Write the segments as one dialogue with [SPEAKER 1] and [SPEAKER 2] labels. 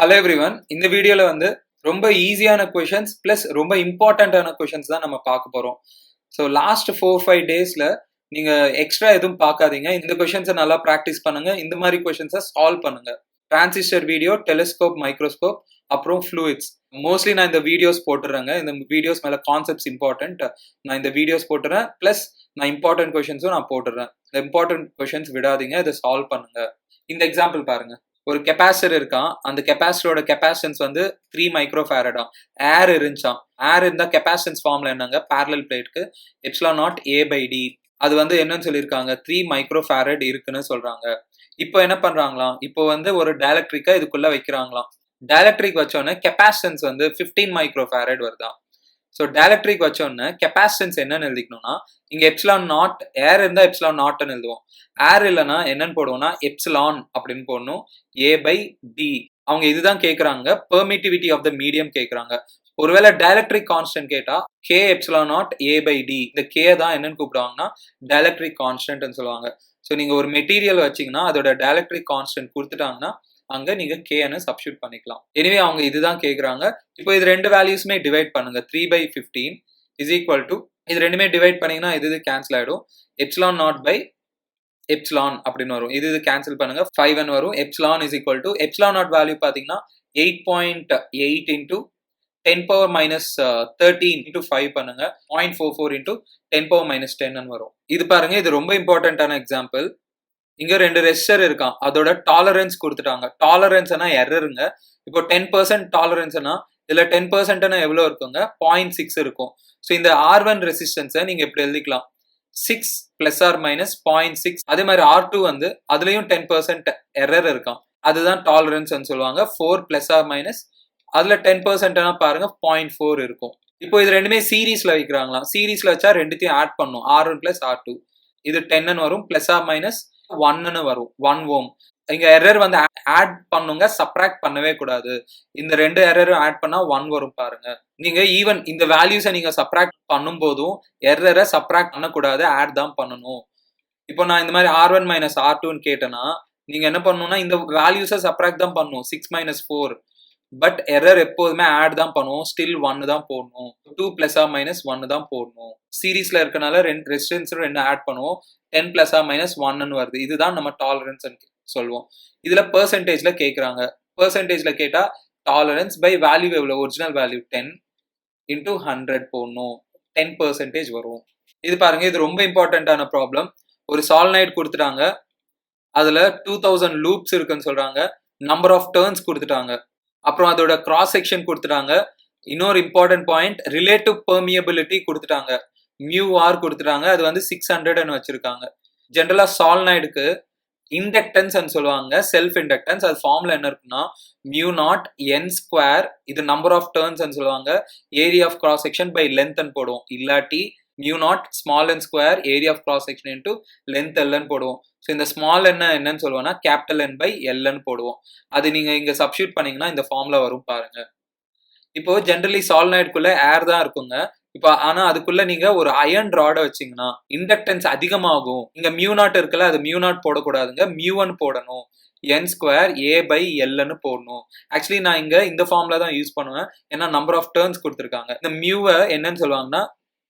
[SPEAKER 1] Hello everyone. இந்த வீடியோல வந்து ரொம்ப ஈஸியான கொஷின்ஸ் பிளஸ் ரொம்ப இம்பார்ட்டன்டான கொஷின்ஸ் தான் நம்ம பார்க்க போறோம். ஸோ லாஸ்ட் 4-5 டேஸ்ல நீங்க எக்ஸ்ட்ரா எதுவும் பார்க்காதீங்க. இந்த கொஷின்ஸை நல்லா ப்ராக்டிஸ் பண்ணுங்க. இந்த மாதிரி கொஷின்ஸை சால்வ் பண்ணுங்க. டிரான்சிஸ்டர் வீடியோ, டெலிஸ்கோப், மைக்ரோஸ்கோப், அப்புறம் ஃப்ளூயிட்ஸ். மோஸ்ட்லி நான் இந்த வீடியோஸ் போட்டுறேங்க. இந்த வீடியோஸ் மேல கான்செப்ட்ஸ் இம்பார்ட்டன்ட். நான் இந்த வீடியோஸ் போட்டுறேன். பிளஸ் நான் இம்பார்ட்டன்ட் கொஷின்ஸும் நான் போட்டுறேன். இந்த இம்பார்ட்டன்ட் கொஷின்ஸ் விடாதீங்க. இதை சால்வ் பண்ணுங்க. இந்த எக்ஸாம்பிள் பாருங்க. ஒரு கெப்பாசிட்டர் இருக்கான். அந்த கெப்பாசிட்டரோட கெப்பாசிட்டன்ஸ் வந்து 3 மைக்ரோஃபாரடா. ஏர் இருந்துச்சான். ஏர் இருந்தா கெப்பாசிட்டன்ஸ் ஃபார்ம்ல என்னங்க, parallel பிளேட்க்கு epsilon naught A by D. அது வந்து என்னன்னு சொல்லியிருக்காங்க, 3 மைக்ரோஃபாரட் இருக்குன்னு சொல்றாங்க. இப்போ என்ன பண்றாங்களாம், இப்போ வந்து ஒரு டைஎலக்ட்ரிக்கை இதுக்குள்ள வைக்கிறாங்களாம். டைஎலக்ட்ரிக் வச்சோன்னே கெப்பாசிட்டன்ஸ் வந்து 15 மைக்ரோஃபாரட் வருதான். ஸோ டைஎலக்ட்ரிக் வச்சோன்னே கெப்பாசிட்டன்ஸ் என்னன்னு எழுதிக்கணும்னா, இங்க எப்சிலான் நாட், ஏர் இருந்தா எப்சிலான் நாட்னு எழுதுவோம். ஏர் இல்லைன்னா என்னன்னு போடுவோம்னா எப்சிலான் அப்படின்னு போடணும். A by D. அவங்க இதுதான் கேட்கறாங்க, பெர்மிட்டிவிட்டி ஆஃப் த மீடியம் கேட்கறாங்க. ஒருவேளை டைஎலக்ட்ரிக் கான்ஸ்டன்ட் கேட்டா K epsilon naught A by D. இந்த K தான் என்னன்னு கூப்பிடுவாங்கன்னா டைஎலக்ட்ரிக் கான்ஸ்டன்ட்னு சொல்லுவாங்க. ஸோ நீங்க ஒரு மெட்டீரியல் வச்சீங்கன்னா அதோட டைஎலக்ட்ரிக் கான்ஸ்டன்ட் கொடுத்துட்டாங்கன்னா அங்க நீங்க K-ன்னு சப்ஸ்டியூட் பண்ணிக்கலாம். எனிவே அவங்க இதுதான் கேட்கறாங்க. இப்போ இது ரெண்டு வேல்யூஸ்மே டிவைட் பண்ணுங்க. 3/15 இஸ் ஈக்குவல் டு, இது ரெண்டுமே டிவைட் பண்ணீங்கன்னா இது கேன்சல் ஆயிடும். எப்சிலான் நாட் பை எப்சிலான் அப்படின்னு வரும். இது கேன்சல் பண்ணுங்க. 5n வரும். Epsilon is equal to, epsilon not value பாத்தீங்கன்னா 8.8 இன்டூ 10 பவர் மைனஸ் 13 இன்டூ 5 பண்ணுங்க. 0.44 இன்டூ 10 பவர் மைனஸ் 10 வரும். இது பாருங்க, இது ரொம்ப இம்பார்ட்டன்டான எக்ஸாம்பிள். இங்க ரெண்டு ரெசிஸ்டர் இருக்கான். அதோட டாலரன்ஸ் கொடுத்துட்டாங்க. டாலரன்ஸ்னா எரருங்க. இப்போ 10% டாலரன்ஸ்னா இதுல 10% எவ்வளவு இருக்குங்க, 0.6 இருக்கும். ஸோ இந்த R1 ரெசிஸ்டன்ஸை நீங்க எப்படி எழுதிக்கலாம், 6 பிளஸ் ஆர் மைனஸ் 0.6. அதே மாதிரி R2 வந்து அதுலயும் 10% எரர் இருக்கான். அதுதான் டாலரன்ஸ் சொல்லுவாங்க. 4 பிளஸ் ஆர் மைனஸ், அதுல 10% பாருங்க 0.4 இருக்கும். இப்போ இது ரெண்டுமே சீரீஸ்ல வைக்கிறாங்களாம். சீரீஸ்ல வச்சா ரெண்டுத்தையும் ஆட் பண்ணும். R1 plus R2. இது 10 வரும். பிளஸ் ஆர் மைனஸ் 1 வரும். 1 ஓம். இங்க எரர் வந்து ஆட் பண்ணுங்க, சப்ராக்ட் பண்ணவே கூடாது. இந்த ரெண்டு எரரும் ஆட் பண்ணா 1 வரும் பாருங்க. நீங்க ஈவன் இந்த வேல்யூஸை நீங்க சப்ராக்ட் பண்ணும் போதும் எரரை சப்ராக்ட் பண்ணக்கூடாது, ஆட் தான் பண்ணணும். இப்போ நான் இந்த மாதிரி R1 மைனஸ் R2ன்னு கேட்டேன்னா நீங்க என்ன பண்ணணும்னா இந்த வேல்யூஸை சப்ராக்ட் தான் பண்ணணும். 6 மைனஸ் 4. பட் எரர் எப்போதுமே ஆட் தான் பண்ணுவோம். ஸ்டில் 1 தான் போடணும். 2 பிளஸ் ஆர் மைனஸ் 1 தான் போடணும். சீரீஸ்ல இருக்கனால ரெண்டு ரெசிஸ்டன்ஸ் ரெண்டு ஆட் பண்ணுவோம். 10 பிளஸ் ஆர் மைனஸ் 1 வருது. இதுதான் நம்ம டாலரன்ஸ் சொல்லுவோம். இதுல பெர்சன்டேஜ்ல கேட்கறாங்க. பெர்சன்டேஜ்ல கேட்டா டாலரன்ஸ் பை வேல்யூ எவ்வளவு, ஒரிஜினல் வேல்யூ 10 இன்டூ 100 போடணும். 10% வரும். இது பாருங்க, இது ரொம்ப இம்பார்ட்டன்டான ப்ராப்ளம். ஒரு சால்னாய்டு கொடுத்துட்டாங்க. அதுல 2000 லூப்ஸ் இருக்குன்னு சொல்றாங்க. நம்பர் ஆஃப் டர்ன்ஸ் கொடுத்துட்டாங்க. அப்புறம் அதோட கிராஸ் செக்ஷன் கொடுத்துட்டாங்க. இன்னொரு இம்பார்ட்டன்ட் பாயிண்ட், ரிலேட்டிவ் பெர்மியபிலிட்டி கொடுத்துட்டாங்க. μr கொடுத்துட்டாங்க. அது வந்து 600 வச்சிருக்காங்க. ஜென்ரலா சால்னாய்டுக்கு இண்டக்டன்ஸ் சொல்லுவாங்க, செல்ஃப் இண்டக்டன்ஸ். அது ஃபார்ம்ல என்ன இருக்குன்னா μ0 n ஸ்கொயர். இது நம்பர் ஆஃப் டர்ன்ஸ் சொல்லுவாங்க. Area of cross section by length போடுவோம். இல்லாட்டி μ0 small n square area of cross section into length எல்னு போடுவோம். ஸோ இந்த ஸ்மால் என்னன்னு சொல்லுவோம்னா கேபிட்டல் N பை எல்னு போடுவோம். அது நீங்க இங்க சப்ஸ்டியூட் பண்ணீங்கன்னா இந்த ஃபார்ம்ல வரும் பாருங்க. இப்போ ஜென்ரலி சால்னாய்டுக்குள்ள ஏர் தான் இருக்குங்க. இப்போ ஆனா அதுக்குள்ள நீங்க ஒரு அயர்ன் ராட வச்சீங்கன்னா இண்டக்டன்ஸ் அதிகமாகும். இங்க μ0 இருக்குல்ல, அது μ0 போடக்கூடாதுங்க, μ1 போடணும். n ஸ்கொயர் A பை எல்னு போடணும். ஆக்சுவலி நான் இங்க இந்த ஃபார்ம்ல தான் யூஸ் பண்ணுவேன். ஏன்னா நம்பர் ஆஃப் டர்ன்ஸ் கொடுத்துருக்காங்க. இந்த மியூவை என்னன்னு சொல்லுவாங்கன்னா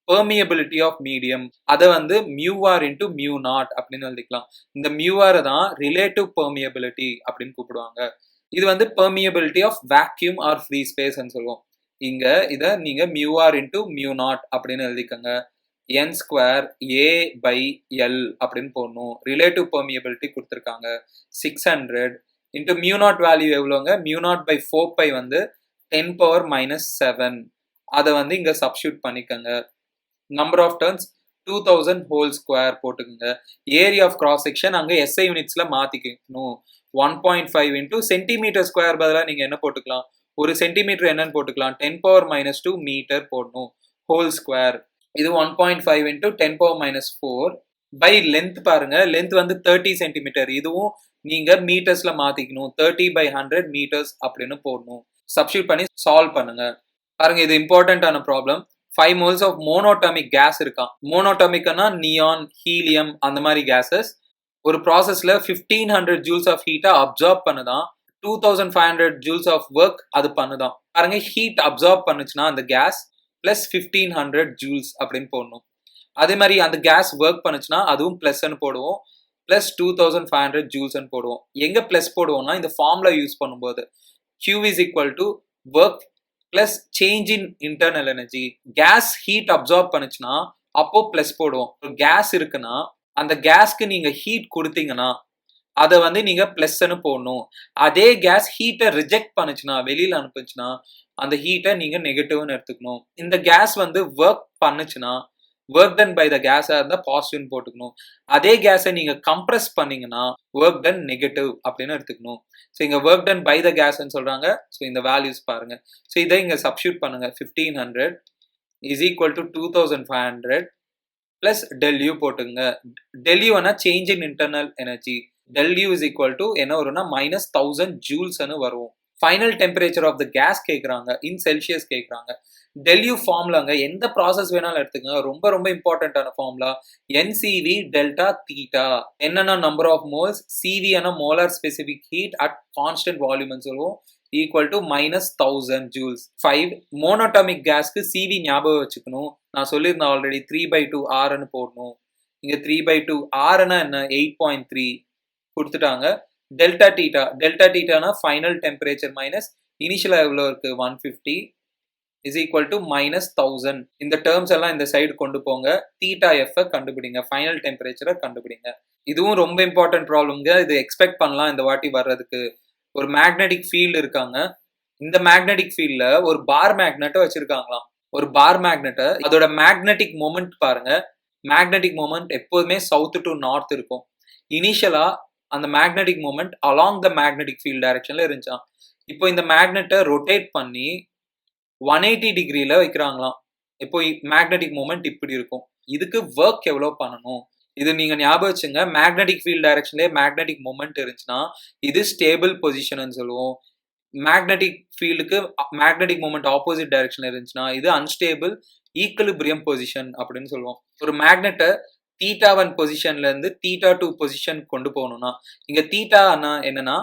[SPEAKER 1] பெர்மியபிலிட்டி ஆஃப் மீடியம். அதை வந்து μr இன்டூ μ0 அப்படின்னு எழுதிக்கலாம். இந்த μr தான் ரிலேட்டிவ் பெர்மியபிலிட்டி அப்படின்னு கூப்பிடுவாங்க. இது வந்து permeability of vacuum or free space சொல்லுவோம். இங்க இத நீங்க μr இன்டூ μ0 அப்படின்னு எழுதிக்கங்க. n square A by L அப்படின்னு போடணும். ரிலேட்டிவ் பெர்மியபிலிட்டி கொடுத்துருக்காங்க 600 இன்டூ μ0 வேல்யூ எவ்வளோங்க, μ0 பை 4π வந்து 10 பவர் மைனஸ் 7. அதை வந்து இங்க சப்ஸ்டியூட் பண்ணிக்கங்க. Number of turns 2000 whole square போட்டுக்கோங்க. ஏரியா ஆஃப் கிராஸ் செக்ஷன் அங்க SI யூனிட்ஸ்ல மாத்திக்கணும். 1.5 இன்டூ சென்டிமீட்டர் ஸ்கொயர் பதிலாக நீங்க என்ன போட்டுக்கலாம், ஒரு சென்டிமீட்டர் என்னன்னு போட்டுக்கலாம், 10 பவர் மைனஸ் 2 மீட்டர் போடணும். ஹோல் ஸ்கொயர் இது 1.5 into 10 power minus 4 by length பாருங்க. லென்த் வந்து 30 சென்டிமீட்டர். இதுவும் நீங்க மீட்டர்ஸ்ல மாத்திக்கணும். 30 by 100 மீட்டர்ஸ் அப்படின்னு போடணும். சப்ஸ்டியூட் பண்ணி சால்வ் பண்ணுங்க. பாருங்க, இது இம்பார்ட்டன்டான problem. 5 moles of monatomic case இருக்கான். மோனோட்டாமிக்னா நியான், ஹீலியம் அந்த மாதிரி கேசஸ். ஒரு ப்ராசஸ்ல 1500 ஜூல்ஸ் ஆஃப் ஹீட்டை அப்சார்ப் பண்ணுதான். 2500 ஜூல்ஸ் ஆஃப் ஒர்க் அது பண்ணுதான். பாருங்க, ஹீட் அப்சார்ப் பண்ணுச்சுன்னா அந்த கேஸ் பிளஸ் 1500 ஜூல்ஸ் அப்படின்னு போடணும். அதே மாதிரி அந்த கேஸ் ஒர்க் பண்ணுச்சுன்னா அதுவும் பிளஸ்ன்னு போடுவோம், பிளஸ் 2500 ஜூல்ஸ்ன்னு போடுவோம். எங்க பிளஸ் போடுவோம்னா இந்த ஃபார்முலா யூஸ் பண்ணும்போது Q is equal to work plus change in internal energy. Gas heat absorb பண்ணுச்சுன்னா அப்போ பிளஸ் போடுவோம். கேஸ் இருக்குன்னா அந்த கேஸ்க்கு நீங்க ஹீட் கொடுத்தீங்கன்னா அதை வந்து நீங்க பிளஸ்ன்னு போடணும். அதே கேஸ் ஹீட்டை ரிஜெக்ட் பண்ணுச்சுன்னா, வெளியில அனுப்புச்சுன்னா அந்த ஹீட்டை நீங்க நெகட்டிவ்னு எடுத்துக்கணும். இந்த கேஸ் வந்து ஒர்க் பண்ணுச்சுன்னா ஒர்க் டன் பை த கேஸா இருந்தா பாசிட்டிவ்னு போட்டுக்கணும். அதே கேஸை நீங்க கம்ப்ரஸ் பண்ணீங்கன்னா ஒர்க் டன் நெகட்டிவ் அப்படின்னு எடுத்துக்கணும். ஸோ இங்க ஒர்க் டன் பை த கேஸ்ன்னு சொல்றாங்க. ஸோ இந்த வேல்யூஸ் பாருங்க. ஸோ இதை இங்க சப்ஸ்டியூட் பண்ணுங்க. 1500 is equal to 2500 plus del U போட்டுங்க. டெல் யூனா change in internal energy. del U is equal to என்ன வரும்னா minus 1000 joules வரும். Final temperature of the gas கேட்குறாங்க, இன் செல்சியஸ் கேட்குறாங்க. del U ஃபார்முலாங்க எந்த ப்ராசஸ் வேணாலும் எடுத்துக்கங்க, ரொம்ப ரொம்ப இம்பார்ட்டன்டான ஃபார்முலா. NCV delta theta. என்னன்னா நம்பர் ஆஃப் மோல்ஸ், CV ஆனா molar specific heat at constant வால்யூம்னு சொல்லுவோம், equal to minus 1000 joules. 5 monoatomic கேஸ்க்கு CV ஞாபகம் வச்சுக்கணும். நான் சொல்லியிருந்தேன் ஆல்ரெடி 3/2 Rன்னு போடணும். இங்க 3/2 Rன்னா என்ன, 8.3 கொடுத்துட்டாங்க. டெல்டா டீட்டா, டெல்டா டீட்டானா ஃபைனல் டெம்பரேச்சர் மைனஸ் இனிஷியல் எவ்வளோ இருக்கு 150 இஸ் ஈக்குவல் டு மைனஸ் 1000. இந்த டேர்ம்ஸ் எல்லாம் இந்த சைடு கொண்டு போங்க. தீட்டா எஃப் கண்டுபிடிங்க, ஃபைனல் டெம்பரேச்சரை கண்டுபிடிங்க. இதுவும் ரொம்ப இம்பார்ட்டன்ட் ப்ராப்ளம்ங்க. இது எக்ஸ்பெக்ட் பண்ணலாம் இந்த வாட்டி வர்றதுக்கு. ஒரு மேக்னெட்டிக் ஃபீல்டு இருக்காங்க. இந்த மேக்னெட்டிக் ஃபீல்ட்ல ஒரு பார் மேக்னெட்டை வச்சிருக்காங்களாம். ஒரு பார் மேக்னெட்டை, அதோட மேக்னெட்டிக் மொமெண்ட் பாருங்க. மேக்னெட்டிக் மொமெண்ட் எப்போதுமே சவுத் டு நார்த் இருக்கும். இனிஷியலா அந்த magnetic moment along the magnetic field டைரக்ஷன்ல இருந்துச்சான். இப்போ இந்த மேக்னெட்டை ரொட்டேட் பண்ணி 180 டிகிரியில வைக்கிறாங்களாம். இப்போ மேக்னெட்டிக் மூமெண்ட் இப்படி இருக்கும். இதுக்கு ஒர்க் எவ்வளோ பண்ணணும், இது நீங்க ஞாபகம் வச்சுங்க. மேக்னெட்டிக் ஃபீல்ட் டைரக்ஷன்லேயே மேக்னெட்டிக் மூமெண்ட் இருந்துச்சுன்னா இது ஸ்டேபிள் பொசிஷன் சொல்லுவோம். மேக்னெட்டிக் ஃபீல்டுக்கு மேக்னெட்டிக் மூமெண்ட் ஆப்போசிட் டைரக்ஷன்ல இருந்துச்சுன்னா இது அன்ஸ்டேபிள் ஈக்குலிபிரியம் பொசிஷன் அப்படின்னு சொல்லுவோம். ஒரு மேக்னெட்டை தீட்டா 1 பொசிஷன்ல இருந்து தீட்டா 2 பொசிஷன் கொண்டு போகணும்னா, இங்க தீட்டா என்னன்னா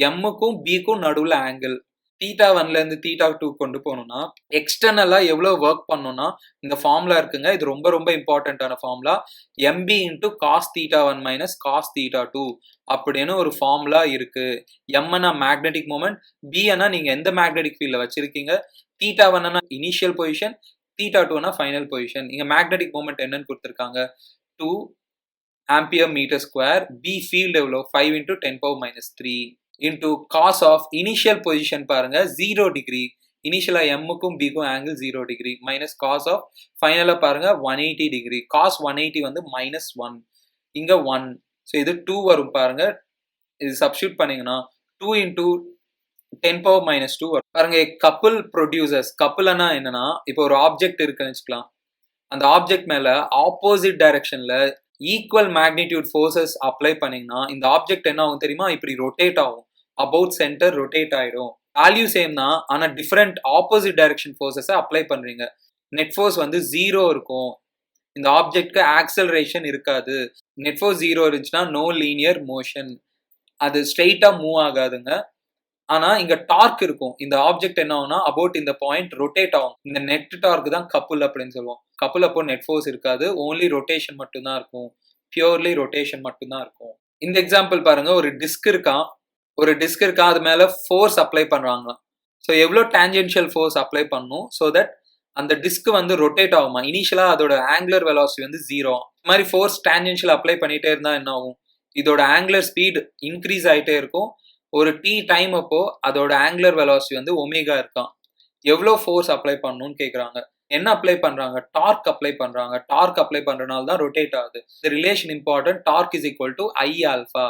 [SPEAKER 1] எம்முக்கும் பிக்கும் நடுவுல ஆங்கிள். தீட்டா 1ல இருந்து தீட்டா 2 கொண்டு போகணும்னா எக்ஸ்டர்னலா எவ்வளவு ஒர்க் பண்ணணும்னா இந்த ஃபார்முலா இருக்குங்க. இது ரொம்ப ரொம்ப இம்பார்ட்டன்டான formula. MB into cos theta 1 minus cos theta 2 அப்படின்னு ஒரு ஃபார்முலா இருக்கு. எம்னா மேக்னெட்டிக் மூமெண்ட், பின்னா நீங்க எந்த மேக்னெட்டிக் ஃபீல்ட்ல வச்சிருக்கீங்க, தீட்டா 1னா இனிஷியல் பொசிஷன், தீட்டா 2னா ஃபைனல் பொசிஷன். இங்க மேக்னெட்டிக் மூமெண்ட் என்னன்னு கொடுத்துருக்காங்க, 2 ampere meter square. B field எவ்வளோ 5 into 10 power minus 3 into cos of initial position பாருங்க 0 degree. இனிஷியலா எம்முக்கும் பிக்கும் angle 0 degree minus cos of ஃபைனலா பாருங்க 180 டிகிரி. காஸ் 180 வந்து மைனஸ் 1, இங்க 1. ஸோ இது 2 வரும் பாருங்க. இது சப்ஸ்டியூட் பண்ணீங்கன்னா 2 into 10 power minus 2 வரும் பாருங்க. கப்புள் ப்ரொடியூசர்ஸ், கப்புள்னா என்னன்னா இப்போ ஒரு ஆப்ஜெக்ட் இருக்குன்னு வச்சுக்கலாம். அந்த ஆப்ஜெக்ட் மேல ஆப்போசிட் டைரக்ஷன்ல ஈக்குவல் மேக்னிடியூட் ஃபோர்ஸஸ் அப்ளை பண்ணீங்கன்னா இந்த ஆப்ஜெக்ட் என்ன ஆகும் தெரியுமா, இப்படி ரொட்டேட் ஆகும். அபவுட் சென்டர் ரொட்டேட் ஆயிடும். வேல்யூ சேம் தான், ஆனா different opposite direction forces apply பண்றீங்க. நெட் ஃபோர்ஸ் வந்து 0 இருக்கும். இந்த ஆப்ஜெக்ட்க்கு ஆக்சலரேஷன் இருக்காது. நெட் ஃபோர்ஸ் 0 இருந்துச்சுன்னா நோ லீனியர் மோஷன், அது ஸ்ட்ரெயிட்டா மூவ் ஆகாதுங்க. ஆனா இங்க டார்க் இருக்கும். இந்த ஆப்ஜெக்ட் என்ன ஆகும்னா அபவுட் இந்த பாயிண்ட் ரொட்டேட் ஆகும். இந்த நெட் டார்க் தான் கப்புள் அப்படின்னு சொல்லுவோம். கப்புள் அப்போ நெட் ஃபோர்ஸ் இருக்காது, ஓன்லி ரொட்டேஷன் மட்டும் தான் இருக்கும். பியூர்லி ரொட்டேஷன் மட்டும் தான் இருக்கும். இந்த எக்ஸாம்பிள் பாருங்க, ஒரு டிஸ்க் இருக்கா, அது மேல ஃபோர்ஸ் அப்ளை பண்றாங்களாம். ஸோ எவ்வளோ டான்ஜென்ஷியல் ஃபோர்ஸ் அப்ளை பண்ணும் ஸோ தட் அந்த டிஸ்க் வந்து ரொட்டேட் ஆகுமா. இனிஷியலா அதோட ஆங்குலர் வெலாசிட்டி வந்து 0. இந்த மாதிரி ஃபோர்ஸ் டான்ஜென்ஷியல் அப்ளை பண்ணிட்டே இருந்தா என்ன ஆகும், இதோட ஆங்குலர் ஸ்பீட் இன்க்ரீஸ் ஆகிட்டே இருக்கும். ஒரு t டைம் அப்போ அதோட ஆங்குலர் வெலாசிட்டி வந்து ஒமேகா இருக்கான். எவ்வளோ ஃபோர்ஸ் அப்ளை பண்ணணும்னு கேட்குறாங்க. என்ன அப்ளை பண்றாங்க, டார்க் அப்ளை பண்றாங்க. டார்க் அப்ளை பண்றதுனால தான் ரொட்டேட் ஆகுது. இந்த relation important. Torque is equal to I alpha.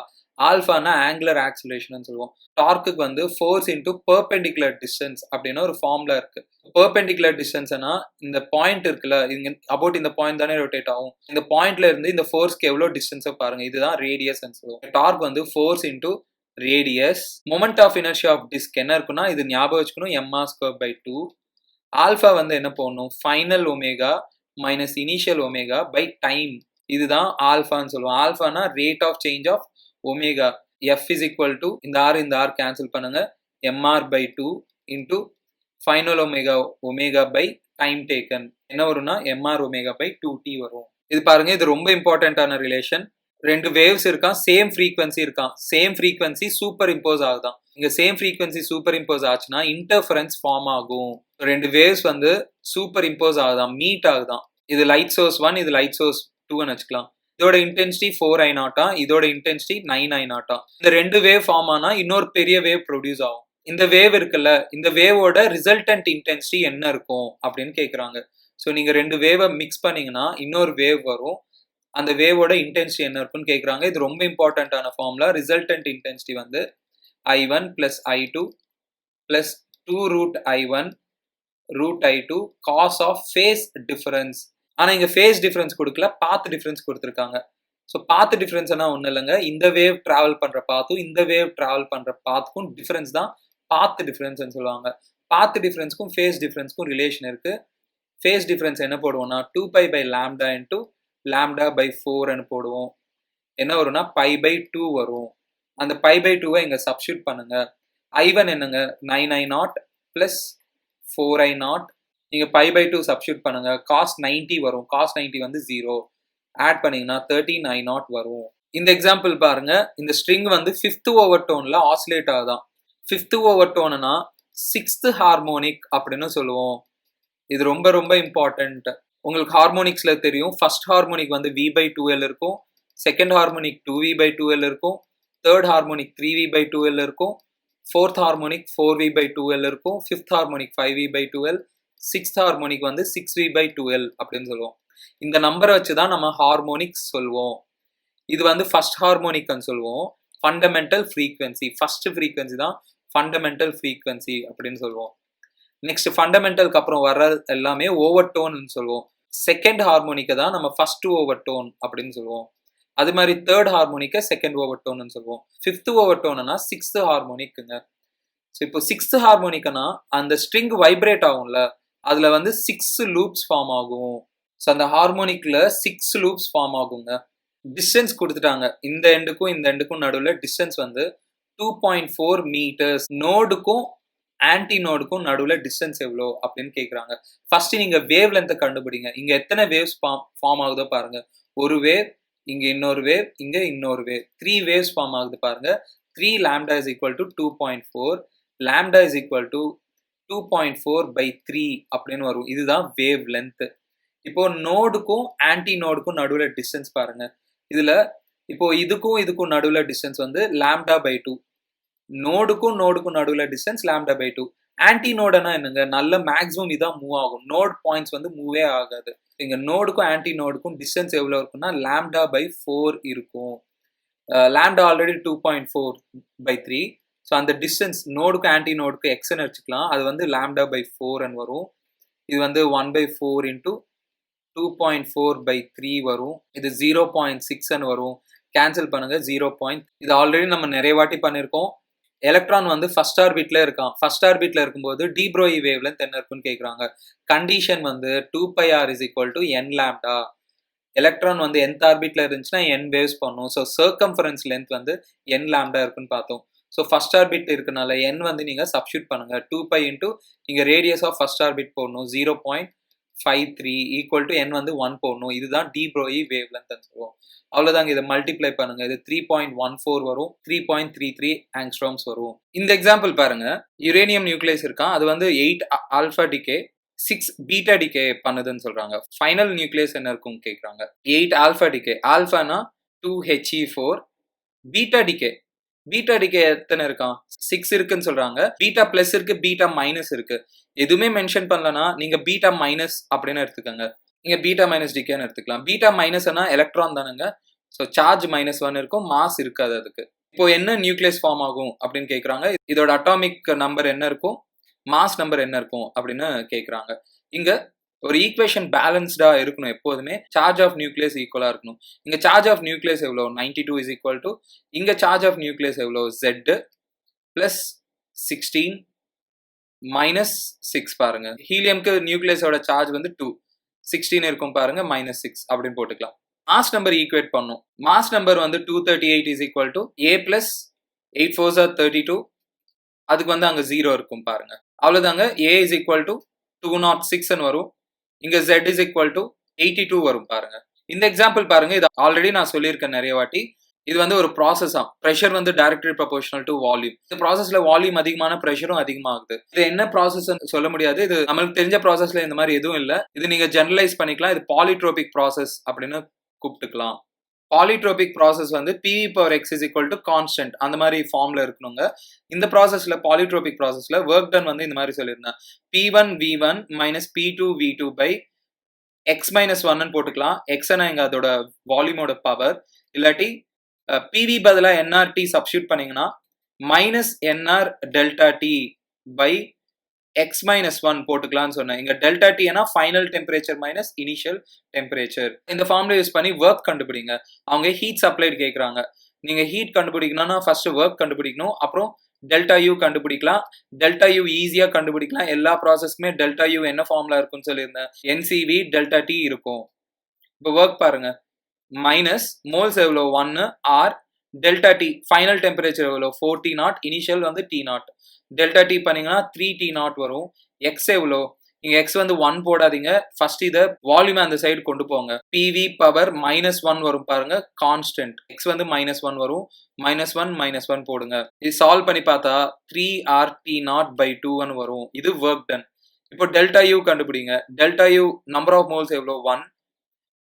[SPEAKER 1] ஆல்ஃபானா ஆங்குலர் ஆக்சிலரேஷன் சொல்லுவோம். டார்க்குக்கு வந்து ஃபோர்ஸ் இன்டூ பெர்பெண்டிகுலர் டிஸ்டன்ஸ் அப்படின்னு ஒரு ஃபார்முலா இருக்கு. பெர்பெண்டிகுலர் டிஸ்டன்ஸ்னா இந்த பாயிண்ட் இருக்குல்ல, இங்க அபவுட் இந்த பாயிண்ட் தானே ரொட்டேட் ஆகும். இந்த பாயிண்ட்ல இருந்து இந்த ஃபோர்ஸ்க்கு எவ்வளோ டிஸ்டன்ஸை பாருங்க, இதுதான் ரேடியஸ் சொல்லுவோம். டார்க் வந்து force into radius. Moment of inertia of disc என்ன இருக்குன்னா இது ஞாபகம் வச்சுக்கணும், mr²/2. ஆல்ஃபா வந்து என்ன போடணும், final omega minus initial omega by time. இதுதான் ஆல்ஃபான்னு சொல்லுவோம். ஆல்ஃபானா rate of change of omega. F is equal to இந்த R கேன்சல் பண்ணுங்க mr/2 into final omega by time taken என்ன வரும்னா mr omega by 2t வரும். இது பாருங்க, இது ரொம்ப இம்பார்ட்டன்டான ரிலேஷன். ரெண்டு வேவ்ஸ் இருக்கான், சேம் ஃப்ரீக்வன்சி இருக்கான், சேம் ஃப்ரீக்வன்சி சூப்பர் இம்போஸ் ஆகுதான். இங்க சேம் ஃப்ரீக்வன்சி சூப்பர் இம்போஸ் ஆச்சுன்னா இன்டர்ஃபரன்ஸ் ஃபார்ம் ஆகும். ரெண்டு வேவ்ஸ் வந்து சூப்பர் இம்போஸ் ஆகுதான், மீட் ஆகுதான். இது லைட் சோர்ஸ் 1, இது லைட் சோர்ஸ் 2 வச்சுக்கலாம். இதோட இன்டென்சிட்டி 4I0, இதோட இன்டென்சிட்டி 9I0. இந்த ரெண்டு வேவ் ஃபார்ம் ஆனா இன்னொரு பெரிய வேவ் ப்ரொடியூஸ் ஆகும். இந்த வேவ் இருக்குல்ல, இந்த வேவோட ரிசல்டன்ட் இன்டென்சிட்டி என்ன இருக்கும் அப்படின்னு கேட்குறாங்க. ஸோ நீங்க ரெண்டு வேவை மிக்ஸ் பண்ணீங்கன்னா இன்னொரு வேவ் வரும். அந்த வேவோட இன்டென்சிட்டி என்ன இருக்குன்னு கேட்குறாங்க. இது ரொம்ப இம்பார்ட்டன்டான ஃபார்முலா. ரிசல்டன்ட் இன்டென்சிட்டி வந்து I1 plus I2 plus 2√I1 √I2 cos of phase difference. ஆனா இங்க ஃபேஸ் டிஃபரன்ஸ் கொடுக்கல, பாத் டிஃபரன்ஸ் கொடுத்துருக்காங்க. ஸோ பாத் டிஃபரன்ஸ்னா ஒன்றும் இல்லைங்க, இந்த வேவ் டிராவல் பண்ற பாத்தும் இந்த வேவ் டிராவல் பண்ற பாத்துக்கும் டிஃபரன்ஸ் தான் பாத் டிஃபரன்ஸ் சொல்லுவாங்க. பாத் டிஃபரன்ஸ்க்கும் ஃபேஸ் டிஃபரன்ஸ்க்கும் ரிலேஷன் இருக்கு. ஃபேஸ் டிஃபரன்ஸ் என்ன போடுவோம்னா 2π/λ into λ/4 போடுவோம். என்ன வரும்னா π/2 வரும். அந்த π/2 இங்க சப்ஸ்டியூட் பண்ணுங்க. I1 என்னங்க 9I0 plus 4I0. நீங்க π/2 சப்ஸ்டியூட் பண்ணுங்க. cos 90 வரும். cos 90 வந்து 0. ஆட் பண்ணீங்கன்னா 13I0 வரும். இந்த எக்ஸாம்பிள் பாருங்க, இந்த ஸ்ட்ரிங் வந்து 5th ஓவர்டோன்ல oscillate ஆகுதான். 5th ஓவர்டோன்னா 6th harmonic அப்படின்னு சொல்லுவோம். இது ரொம்ப ரொம்ப இம்பார்ட்டன்ட். உங்களுக்கு ஹார்மோனிக்ஸ்ல தெரியும், ஃபர்ஸ்ட் ஹார்மோனிக் வந்து V/2L இருக்கும், செகண்ட் ஹார்மோனிக் 2V/2L இருக்கும், தேர்ட் ஹார்மோனிக் 3V/2L இருக்கும், ஃபோர்த் ஹார்மோனிக் 4V/2L இருக்கும், fifth harmonic 5V/2L, sixth harmonic வந்து 6V/2L அப்படின்னு சொல்லுவோம். இந்த நம்பரை வச்சு தான் நம்ம ஹார்மோனிக்ஸ் சொல்லுவோம். இது வந்து ஃபர்ஸ்ட் ஹார்மோனிக்னு சொல்லுவோம். ஃபண்டமெண்டல் ஃப்ரீக்வன்சி, ஃபர்ஸ்ட் ஃப்ரீக்வன்சி தான் ஃபண்டமெண்டல் ஃப்ரீக்வன்சி அப்படின்னு சொல்லுவோம். நெக்ஸ்ட் ஃபண்டமெண்டலுக்கு அப்புறம் வர்ற எல்லாமே ஓவர் டோன் சொல்லுவோம். செகண்ட் ஹார்மோனிக்கை தான் நம்ம ஃபர்ஸ்ட் ஓவர் டோன் அப்படின்னு சொல்லுவோம். அது மாதிரி தேர்ட் ஹார்மோனிக்கை செகண்ட் ஓவர் டோன் சொல்லுவோம். ஃபிஃப்த் ஓவர் டோன்னா சிக்ஸ்த் ஹார்மோனிக்குங்க. ஸோ இப்போ சிக்ஸ்த் ஹார்மோனிக்னா அந்த ஸ்ட்ரிங் வைப்ரேட் ஆகும்ல, அதுல வந்து 6 லூப்ஸ் ஃபார்ம் ஆகும். ஸோ அந்த ஹார்மோனிக்ல 6 லூப்ஸ் ஃபார்ம் ஆகுங்க. டிஸ்டன்ஸ் கொடுத்துட்டாங்க, இந்த எண்டுக்கும் இந்த எண்டுக்கும் நடுவில் டிஸ்டன்ஸ் வந்து 2.4 மீட்டர்ஸ். நோடுக்கும் ஆன்டி நோடுக்கும் நடுவில் டிஸ்டன்ஸ் எவ்வளோ அப்படின்னு கேட்குறாங்க. ஃபர்ஸ்ட் நீங்க வேவ் லென்த்தை கண்டுபிடிங்க. இங்க எத்தனை வேவ்ஸ் ஃபார்ம் ஆகுதோ பாருங்க. ஒரு வேவ், இங்க இன்னொரு வேவ், இங்க இன்னொரு வேவ், 3 வேவ்ஸ் ஃபார்ம் ஆகுது பாருங்க. 3 lambda is equal to 2.4, lambda is equal to 2.4/3 அப்படின்னு வரும். இதுதான் வேவ் லென்த். இப்போ நோடுக்கும் ஆன்டி நோடுக்கும் நடுவில் டிஸ்டன்ஸ் பாருங்க. இதுல இப்போ இதுக்கும் நடுவில் டிஸ்டன்ஸ் வந்து λ/2. நோடுக்கும் நடுவில் டிஸ்டன்ஸ் λ/2. ஆன்டி நோடுனா என்னங்க, நல்ல மேக்ஸிமம் இதான் மூவ் ஆகும். நோட் பாயிண்ட்ஸ் வந்து மூவே ஆகாது. இங்க நோடுக்கும் ஆன்டி நோடுக்கும் டிஸ்டன்ஸ் எவ்வளவு இருக்குன்னா λ/4 இருக்கும். λ ஆல்ரெடி 2.4/3. ஸோ அந்த டிஸ்டன்ஸ் நோடுக்கும் ஆன்டி நோடுக்கு எக்ஸ்ன்னு வச்சுக்கலாம். அது வந்து λ/4 வரும். இது வந்து 1/4 into 2.4/3 வரும். இது 0.6 வரும். கேன்சல் பண்ணுங்க 0. இது ஆல்ரெடி நம்ம நிறைய வாட்டி பண்ணியிருக்கோம். எலக்ட்ரான் வந்து ஃபர்ஸ்ட் ஆர்பிட்ல இருக்கான். ஃபர்ஸ்ட் ஆர்பிட்ல இருக்கும்போது டி ப்ரோயி வேவ் லென்த் என்ன இருக்குன்னு கேட்குறாங்க. கண்டிஷன் வந்து 2πr is equal to n lambda. Electron வந்து nth ஆர்பிட்ல இருந்துச்சுன்னா n வேவ்ஸ் பண்ணும். ஸோ சர்க்கம்ஃபரன்ஸ் லென்த் வந்து n lambda இருக்குன்னு பார்த்தோம். ஸோ ஃபர்ஸ்ட் ஆர்பிட் இருக்கனால n வந்து நீங்க சப்ஸ்டியூட் பண்ணுங்க. 2π இன்டூ நீங்க ரேடியஸ் ஆஃப் ஃபர்ஸ்ட் ஆர்பிட் போடணும் 0.53 ஈக்குவல் டு n வந்து 1 போடணும். இதுதான் டி ப்ரோயி வேவ் லென்த் சொல்லுவோம். அவ்வளவுதாங்க. இதை மல்டிப்ளை பண்ணுங்க. இது 3.14 வரும், 3.33 ஆங்ஸ்ட்ராம்ஸ் வரும். இந்த எக்ஸாம்பிள் பாருங்க, யுரேனியம் நியூக்ளியஸ் இருக்கான். அது வந்து 8 ஆல்ஃபா டிகே 6 பீட்டா டிகே பண்ணுதுன்னு சொல்றாங்க. ஃபைனல் நியூக்ளியஸ் என்ன இருக்கும் கேட்குறாங்க. 8 ஆல்ஃபா டிகே, ஆல்ஃபானா 2He4. பீட்டா டிகே எத்தனை இருக்கான், 6 இருக்குன்னு சொல்றாங்க. பீட்டா பிளஸ் இருக்கு, பீட்டா மைனஸ் இருக்கு. எதுவுமே மென்ஷன் பண்ணலன்னா நீங்க பீட்டா மைனஸ் அப்படின்னு எடுத்துக்கோங்க. நீங்க பீட்டா மைனஸ் டிகேன்னு எடுத்துக்கலாம். பீட்டா மைனஸ்னா எலக்ட்ரான் தானுங்க. ஸோ சார்ஜ் -1 இருக்கும், மாஸ் இருக்காது அதுக்கு. இப்போ என்ன நியூக்ளியஸ் ஃபார்ம் ஆகும் அப்படின்னு கேட்குறாங்க. இதோட அட்டாமிக் நம்பர் என்ன இருக்கும், மாஸ் நம்பர் என்ன இருக்கும் அப்படின்னு கேட்குறாங்க. இங்க ஒரு ஈக்குவேஷன் பேலன்ஸ்டா இருக்கணும். எப்போதுமே சார்ஜ் ஆஃப் நியூக்ளியஸ் ஈக்குவலா இருக்கணும். இங்க சார்ஜ் ஆஃப் நியூக்ளியஸ் எவ்வளோ 92 இஸ் ஈக்குவல் டு இங்க சார்ஜ் ஆஃப் நியூக்ளியஸ் எவ்வளோ Z பிளஸ் 16 மைனஸ் 6 பாருங்க. ஹீலியம்க்கு நியூக்ளியஸோட சார்ஜ் வந்து 2, 16 இருக்கும் பாருங்க, -6 அப்படின்னு போட்டுக்கலாம். மாஸ் நம்பர் ஈக்குவேட் பண்ணும். மாஸ் நம்பர் வந்து 238 is equal to a plus 8 4s are 32. அதுக்கு வந்து அங்க 0 இருக்கும் பாருங்க. அவ்வளவுதாங்க. a இஸ் ஈக்குவல் டு 206 வரும். இங்க z இஸ் ஈக்குவல் டு 82 வரும் பாருங்க. இந்த எக்ஸாம்பிள் பாருங்க. இது ஆல்ரெடி நான் சொல்லியிருக்கேன் நிறைய வாட்டி. இது வந்து ஒரு ப்ராசஸ் ஆகும். ப்ரெஷர் வந்து டைரக்ட்லி ப்ரொபோர்ஷனல் டு வால்யூம். இந்த ப்ராசஸ்ல வால்யூம் அதிகமான ப்ரெஷரும் அதிகமாகுது. இது என்ன ப்ராசஸ் சொல்ல முடியாது. இது நம்மளுக்கு தெரிஞ்ச ப்ராசஸ்ல இந்த மாதிரி எதுவும் இல்லை. இது நீங்க ஜெனரலைஸ் பண்ணிக்கலாம். இது பாலிட்ரோபிக் ப்ராசஸ் அப்படின்னு கூப்பிட்டுக்கலாம். பாலிட்ரோபிக் ப்ராசஸ் வந்து PV power x is equal to constant அந்த மாதிரி ஃபார்ம்ல இருக்கணுங்க. இந்த ப்ராசஸ்ல பாலிட்ரோபிக் ப்ராசஸ்ல ஒர்க் டன் வந்து இந்த மாதிரி சொல்லியிருந்தேன். P1 V1 minus P2 V2 by x minus 1 போட்டுக்கலாம். எக்ஸ்னா இங்க அதோட வால்யூமோட பவர். இல்லாட்டி PV பதிலா nRT சப்ஸ்டியூட் பண்ணீங்கன்னா minus nR delta T by x minus 1 போட்டுக்கலாம்னு சொன்னேன். இங்க delta T final temperature minus initial temperature. இந்த ஃபார்முலா யூஸ் பண்ணி ஒர்க் கண்டுபிடிங்க. அவங்க ஹீட் சப்ளைட் கேட்குறாங்க. நீங்க ஹீட் கண்டுபிடிக்கணும்னா ஃபர்ஸ்ட் ஒர்க் கண்டுபிடிக்கணும். அப்புறம் டெல்டா யூ கண்டுபிடிக்கலாம். டெல்டா யூ ஈஸியா கண்டுபிடிக்கலாம். எல்லா ப்ராசஸ்க்குமே டெல்டா யூ என்ன ஃபார்முலா இருக்குன்னு சொல்லியிருந்தேன். NCV டெல்டா டி இருக்கும். இப்போ ஒர்க் பாருங்க. மைனஸ் மோல்ஸ் எவ்வளோ 1 R delta T final temperature எவ்வளோ 4T0 இனிஷியல் வந்து T0. டெல்டா டி பண்ணீங்கன்னா 3T0 வரும். எக்ஸ் எவ்வளோ? இங்க எக்ஸ் வந்து 1 போடாதீங்க. ஃபர்ஸ்ட் இதை வால்யூம் அந்த சைடு கொண்டு போங்க. PV பவர் மைனஸ் 1 வரும் பாருங்க. கான்ஸ்டன்ட் எக்ஸ் வந்து மைனஸ் 1 வரும். மைனஸ் 1 போடுங்க. இது சால்வ் பண்ணி பார்த்தா 3RT0 by 2 வரும். இது ஒர்க் டன். இப்போ டெல்டா யூ கண்டுபிடிங்க. Delta U number of moles எவ்வளோ 1.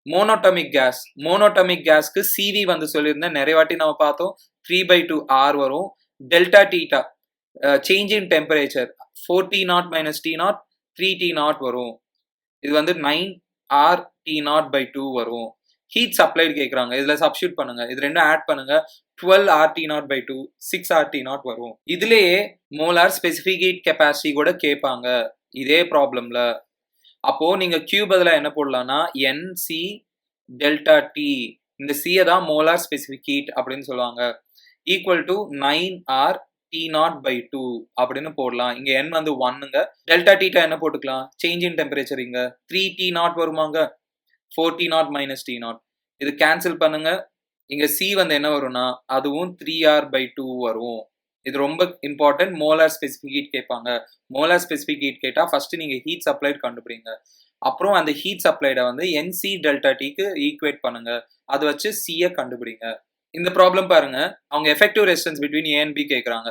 [SPEAKER 1] மோனோட்டமிக் கேஸ்க்கு CV வந்து சொல்லியிருந்தேன். நிறைய வாட்டி நம்ம பார்த்தோம். 3/2R வரும். Delta theta change in temperature 4T0 minus T0 3T0 வரும். இது வந்து 9RT0 by 2 வரும். ஹீட் சப்ளைடு கேட்குறாங்க. இதில் சப்ஸ்டியூட் பண்ணுங்க. இது ரெண்டும் ஆட் பண்ணுங்க. 12RT0 by 2 6RT0 வரும். இதுலேயே மோலார் ஸ்பெசிஃபிக் ஹீட் கெப்பாசிட்டி கூட கேட்பாங்க இதே ப்ராப்ளம்ல. அப்போ நீங்க Q பதிலா என்ன போடலாம்னா NC டெல்டா டி. இந்த C தான் மோலார் ஸ்பெசிஃபிக் ஹீட் அப்படின்னு சொல்லுவாங்க. ஈக்குவல் டு 9RT0 by 2 அப்படின்னு போடலாம். இங்க N வந்து 1ங்க. டெல்டா டீட்டா என்ன போட்டுக்கலாம்? சேஞ்ச் இன் டெம்பரேச்சர் இங்க 3T0 வருமாங்க. 4T0 minus T0. இது கேன்சல் பண்ணுங்க. இங்க C வந்து என்ன வரும்னா அதுவும் 3R by 2 வரும். இது ரொம்ப இம்பார்ட்டன்ட். மோலார் ஸ்பெசிஃபிக் ஹீட் கேட்பாங்க. மோலார் ஸ்பெசிஃபிக் ஹீட் கேட்டா ஃபர்ஸ்ட் நீங்க ஹீட் சப்ளைட் கண்டுபிடிங்க. அப்புறம் அந்த ஹீட் சப்ளைட வந்து NC டெல்டா டிக்கு ஈக்குவேட் பண்ணுங்க. அதை வச்சு C கண்டுபிடிங்க. இந்த ப்ராப்ளம் பாருங்க. அவங்க effective resistance between A and B கேட்குறாங்க.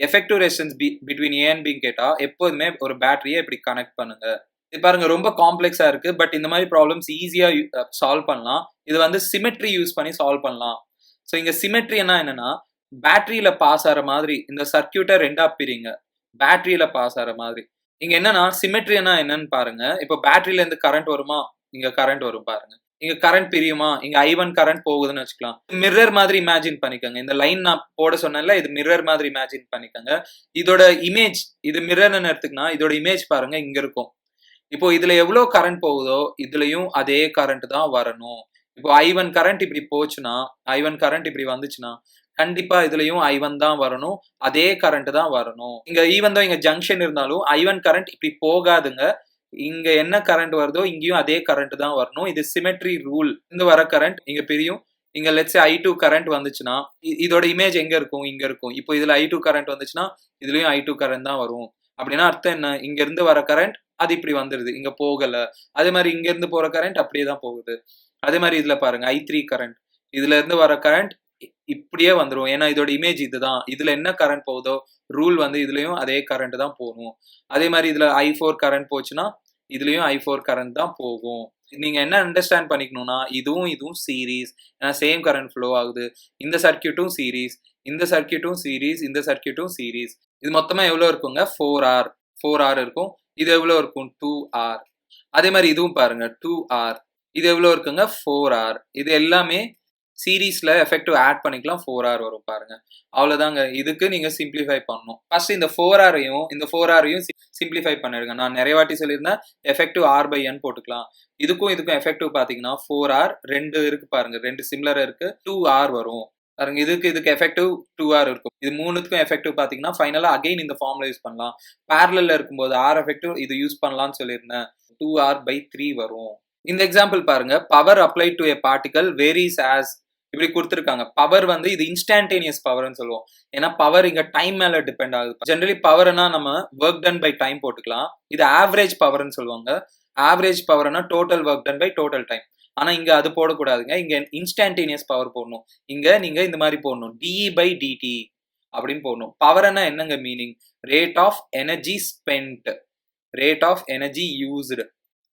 [SPEAKER 1] Effective resistance between A and B கேட்டா எப்போதுமே ஒரு பேட்டரியை இப்படி கனெக்ட் பண்ணுங்க. இது பாருங்க ரொம்ப காம்ப்ளெக்ஸா இருக்கு. பட் இந்த மாதிரி ப்ராப்ளம்ஸ் ஈஸியா சால்வ் பண்ணலாம். இது வந்து சிமெட்ரி யூஸ் பண்ணி சால்வ் பண்ணலாம். ஸோ இங்க சிமெட்ரினா என்னன்னா பேட்டரியில பாஸ் ஆகிற மாதிரி இந்த சர்க்கியூட்டை ரெண்டா பிரிங்க. பேட்டரியில பாஸ் ஆகிற மாதிரி. இங்க என்னன்னா சிமெட்ரினா என்னன்னு பாருங்க. இப்போ பேட்டரியில இருந்து கரண்ட் வருமா? இங்க கரண்ட் வரும் பாருங்க. இங்க கரண்ட் பிரியுமா? இங்க I1 கரண்ட் போகுதுன்னு வச்சுக்கலாம். மிரர் மாதிரி இமேஜின் பண்ணிக்கோங்க. இந்த லைன் நான் போட சொன்னேன்ல, இது மிரர் மாதிரி இமேஜின் பண்ணிக்கோங்க. இதோட இமேஜ் இது மிரர்னு எடுத்துக்கினா இதோட இமேஜ் பாருங்க இங்க இருக்கும். இப்போ இதுல எவ்வளவு கரண்ட் போகுதோ இதுலயும் அதே கரண்ட் தான் வரணும். இப்போ I1 கரண்ட் இப்படி போச்சுன்னா I1 கரண்ட் இப்படி வந்துச்சுன்னா கண்டிப்பா இதுலயும் I1 தான் வரணும். அதே கரண்ட் தான் வரணும். இங்க ஈவன் தான் இங்க ஜங்ஷன் இருந்தாலும் I1 கரண்ட் இப்படி போகாதுங்க. இங்க என்ன கரண்ட் வருதோ இங்கேயும் அதே கரண்ட் தான் வரணும். இது சிமெட்ரி ரூல். இங்க வர கரண்ட் இங்க பிரியும். இங்க லெட்ஸ் I2 கரண்ட் வந்துச்சுன்னா இதோட இமேஜ் எங்க இருக்கும்? இங்க இருக்கும். இப்போ இதுல I2 கரண்ட் வந்துச்சுன்னா இதுலயும் I2 கரண்ட் தான் வரும். அப்படின்னா அர்த்தம் என்ன? இங்க இருந்து வர கரண்ட் அது இப்படி வந்துருது. இங்க போகல. அதே மாதிரி இங்க இருந்து போற கரண்ட் அப்படியே தான் போகுது. அதே மாதிரி இதுல பாருங்க I3 கரண்ட். இதுல இருந்து வர கரண்ட் இப்படியே வந்துடும். ஏன்னா இதோட இமேஜ் இதுதான். இதுல என்ன கரண்ட் போகுதோ ரூல் வந்து இதுலயும் அதே கரண்ட் தான் போகணும். அதே மாதிரி இதுல I4 கரண்ட் போச்சுன்னா இதுலயும் I4 கரண்ட் தான் போகும். நீங்க என்ன அண்டர்ஸ்டாண்ட் பண்ணிக்கணும்னா இதுவும் சீரீஸ். ஏன்னா சேம் கரண்ட் ஃப்ளோ ஆகுது. இந்த சர்க்கியூட்டும் சீரீஸ், இந்த சர்க்கியூட்டும் சீரீஸ், இந்த சர்க்கியூட்டும் சீரீஸ். இது மொத்தமா எவ்வளவு இருக்குங்க? 4R இருக்கும். இது எவ்வளவு இருக்கும்? 2R. அதே மாதிரி இதுவும் பாருங்க 2R. இது எவ்வளவு இருக்குங்க? 4R. இது எல்லாமே சீரீஸ்ல எஃபெக்டிவ் ஆட் பண்ணிக்கலாம். 4R வரும் பாருங்க. அவ்வளவுதாங்க. இதுக்கு நீங்க சிம்பிளிஃபை பண்ணணும். ஃபர்ஸ்ட் இந்த 4Rஐயும் இந்த 4Rஐயும் சிம்பிளிஃபை பண்ணிடுங்க. நான் நிறைய வாட்டி சொல்லியிருந்தேன் எஃபெக்டிவ் R/N போட்டுக்கலாம். இதுக்கும் எஃபெக்டிவ் பாத்தீங்கன்னா 4R 2 இருக்கு பாருங்க. 2 சிமிலரா இருக்கு. 2R வரும் பாருங்க. இதுக்கு எஃபெக்டிவ் 2R இருக்கும். இது மூணுத்துக்கும் எஃபெக்டிவ் பாத்தீங்கன்னா ஃபைனலா அகைன் இந்த ஃபார்ம்ல யூஸ் பண்ணலாம். பேரலல்ல இருக்கும்போது R எஃபெக்டிவ் இது யூஸ் பண்ணலாம்னு சொல்லியிருந்தேன். 2R/3 வரும். இந்த எக்ஸாம்பிள் பாருங்க, power applied to a particle varies as இப்படி கொடுத்துருக்காங்க. பவர் வந்து இது இன்ஸ்டன்டேனியஸ் பவர்னு சொல்லுவோம். ஏன்னா பவர் இங்க டைம் மேல டிபெண்ட் ஆகுது. ஜெனரலி பவர்னா நம்ம ஒர்க் டன் பை டைம் போட்டுக்கலாம். இது ஆவரேஜ் பவர்னு சொல்லுவாங்க. ஆவரேஜ் பவர்னா total work done by total time. ஆனா இங்க அது போடக்கூடாதுங்க. இங்க இன்ஸ்டன்டேனியஸ் பவர் போடணும். இங்க நீங்க இந்த மாதிரி போடணும், டிஇ பை டிடி அப்படின்னு போடணும். பவர்னா என்னங்க meaning? Rate of energy spent, rate of energy used,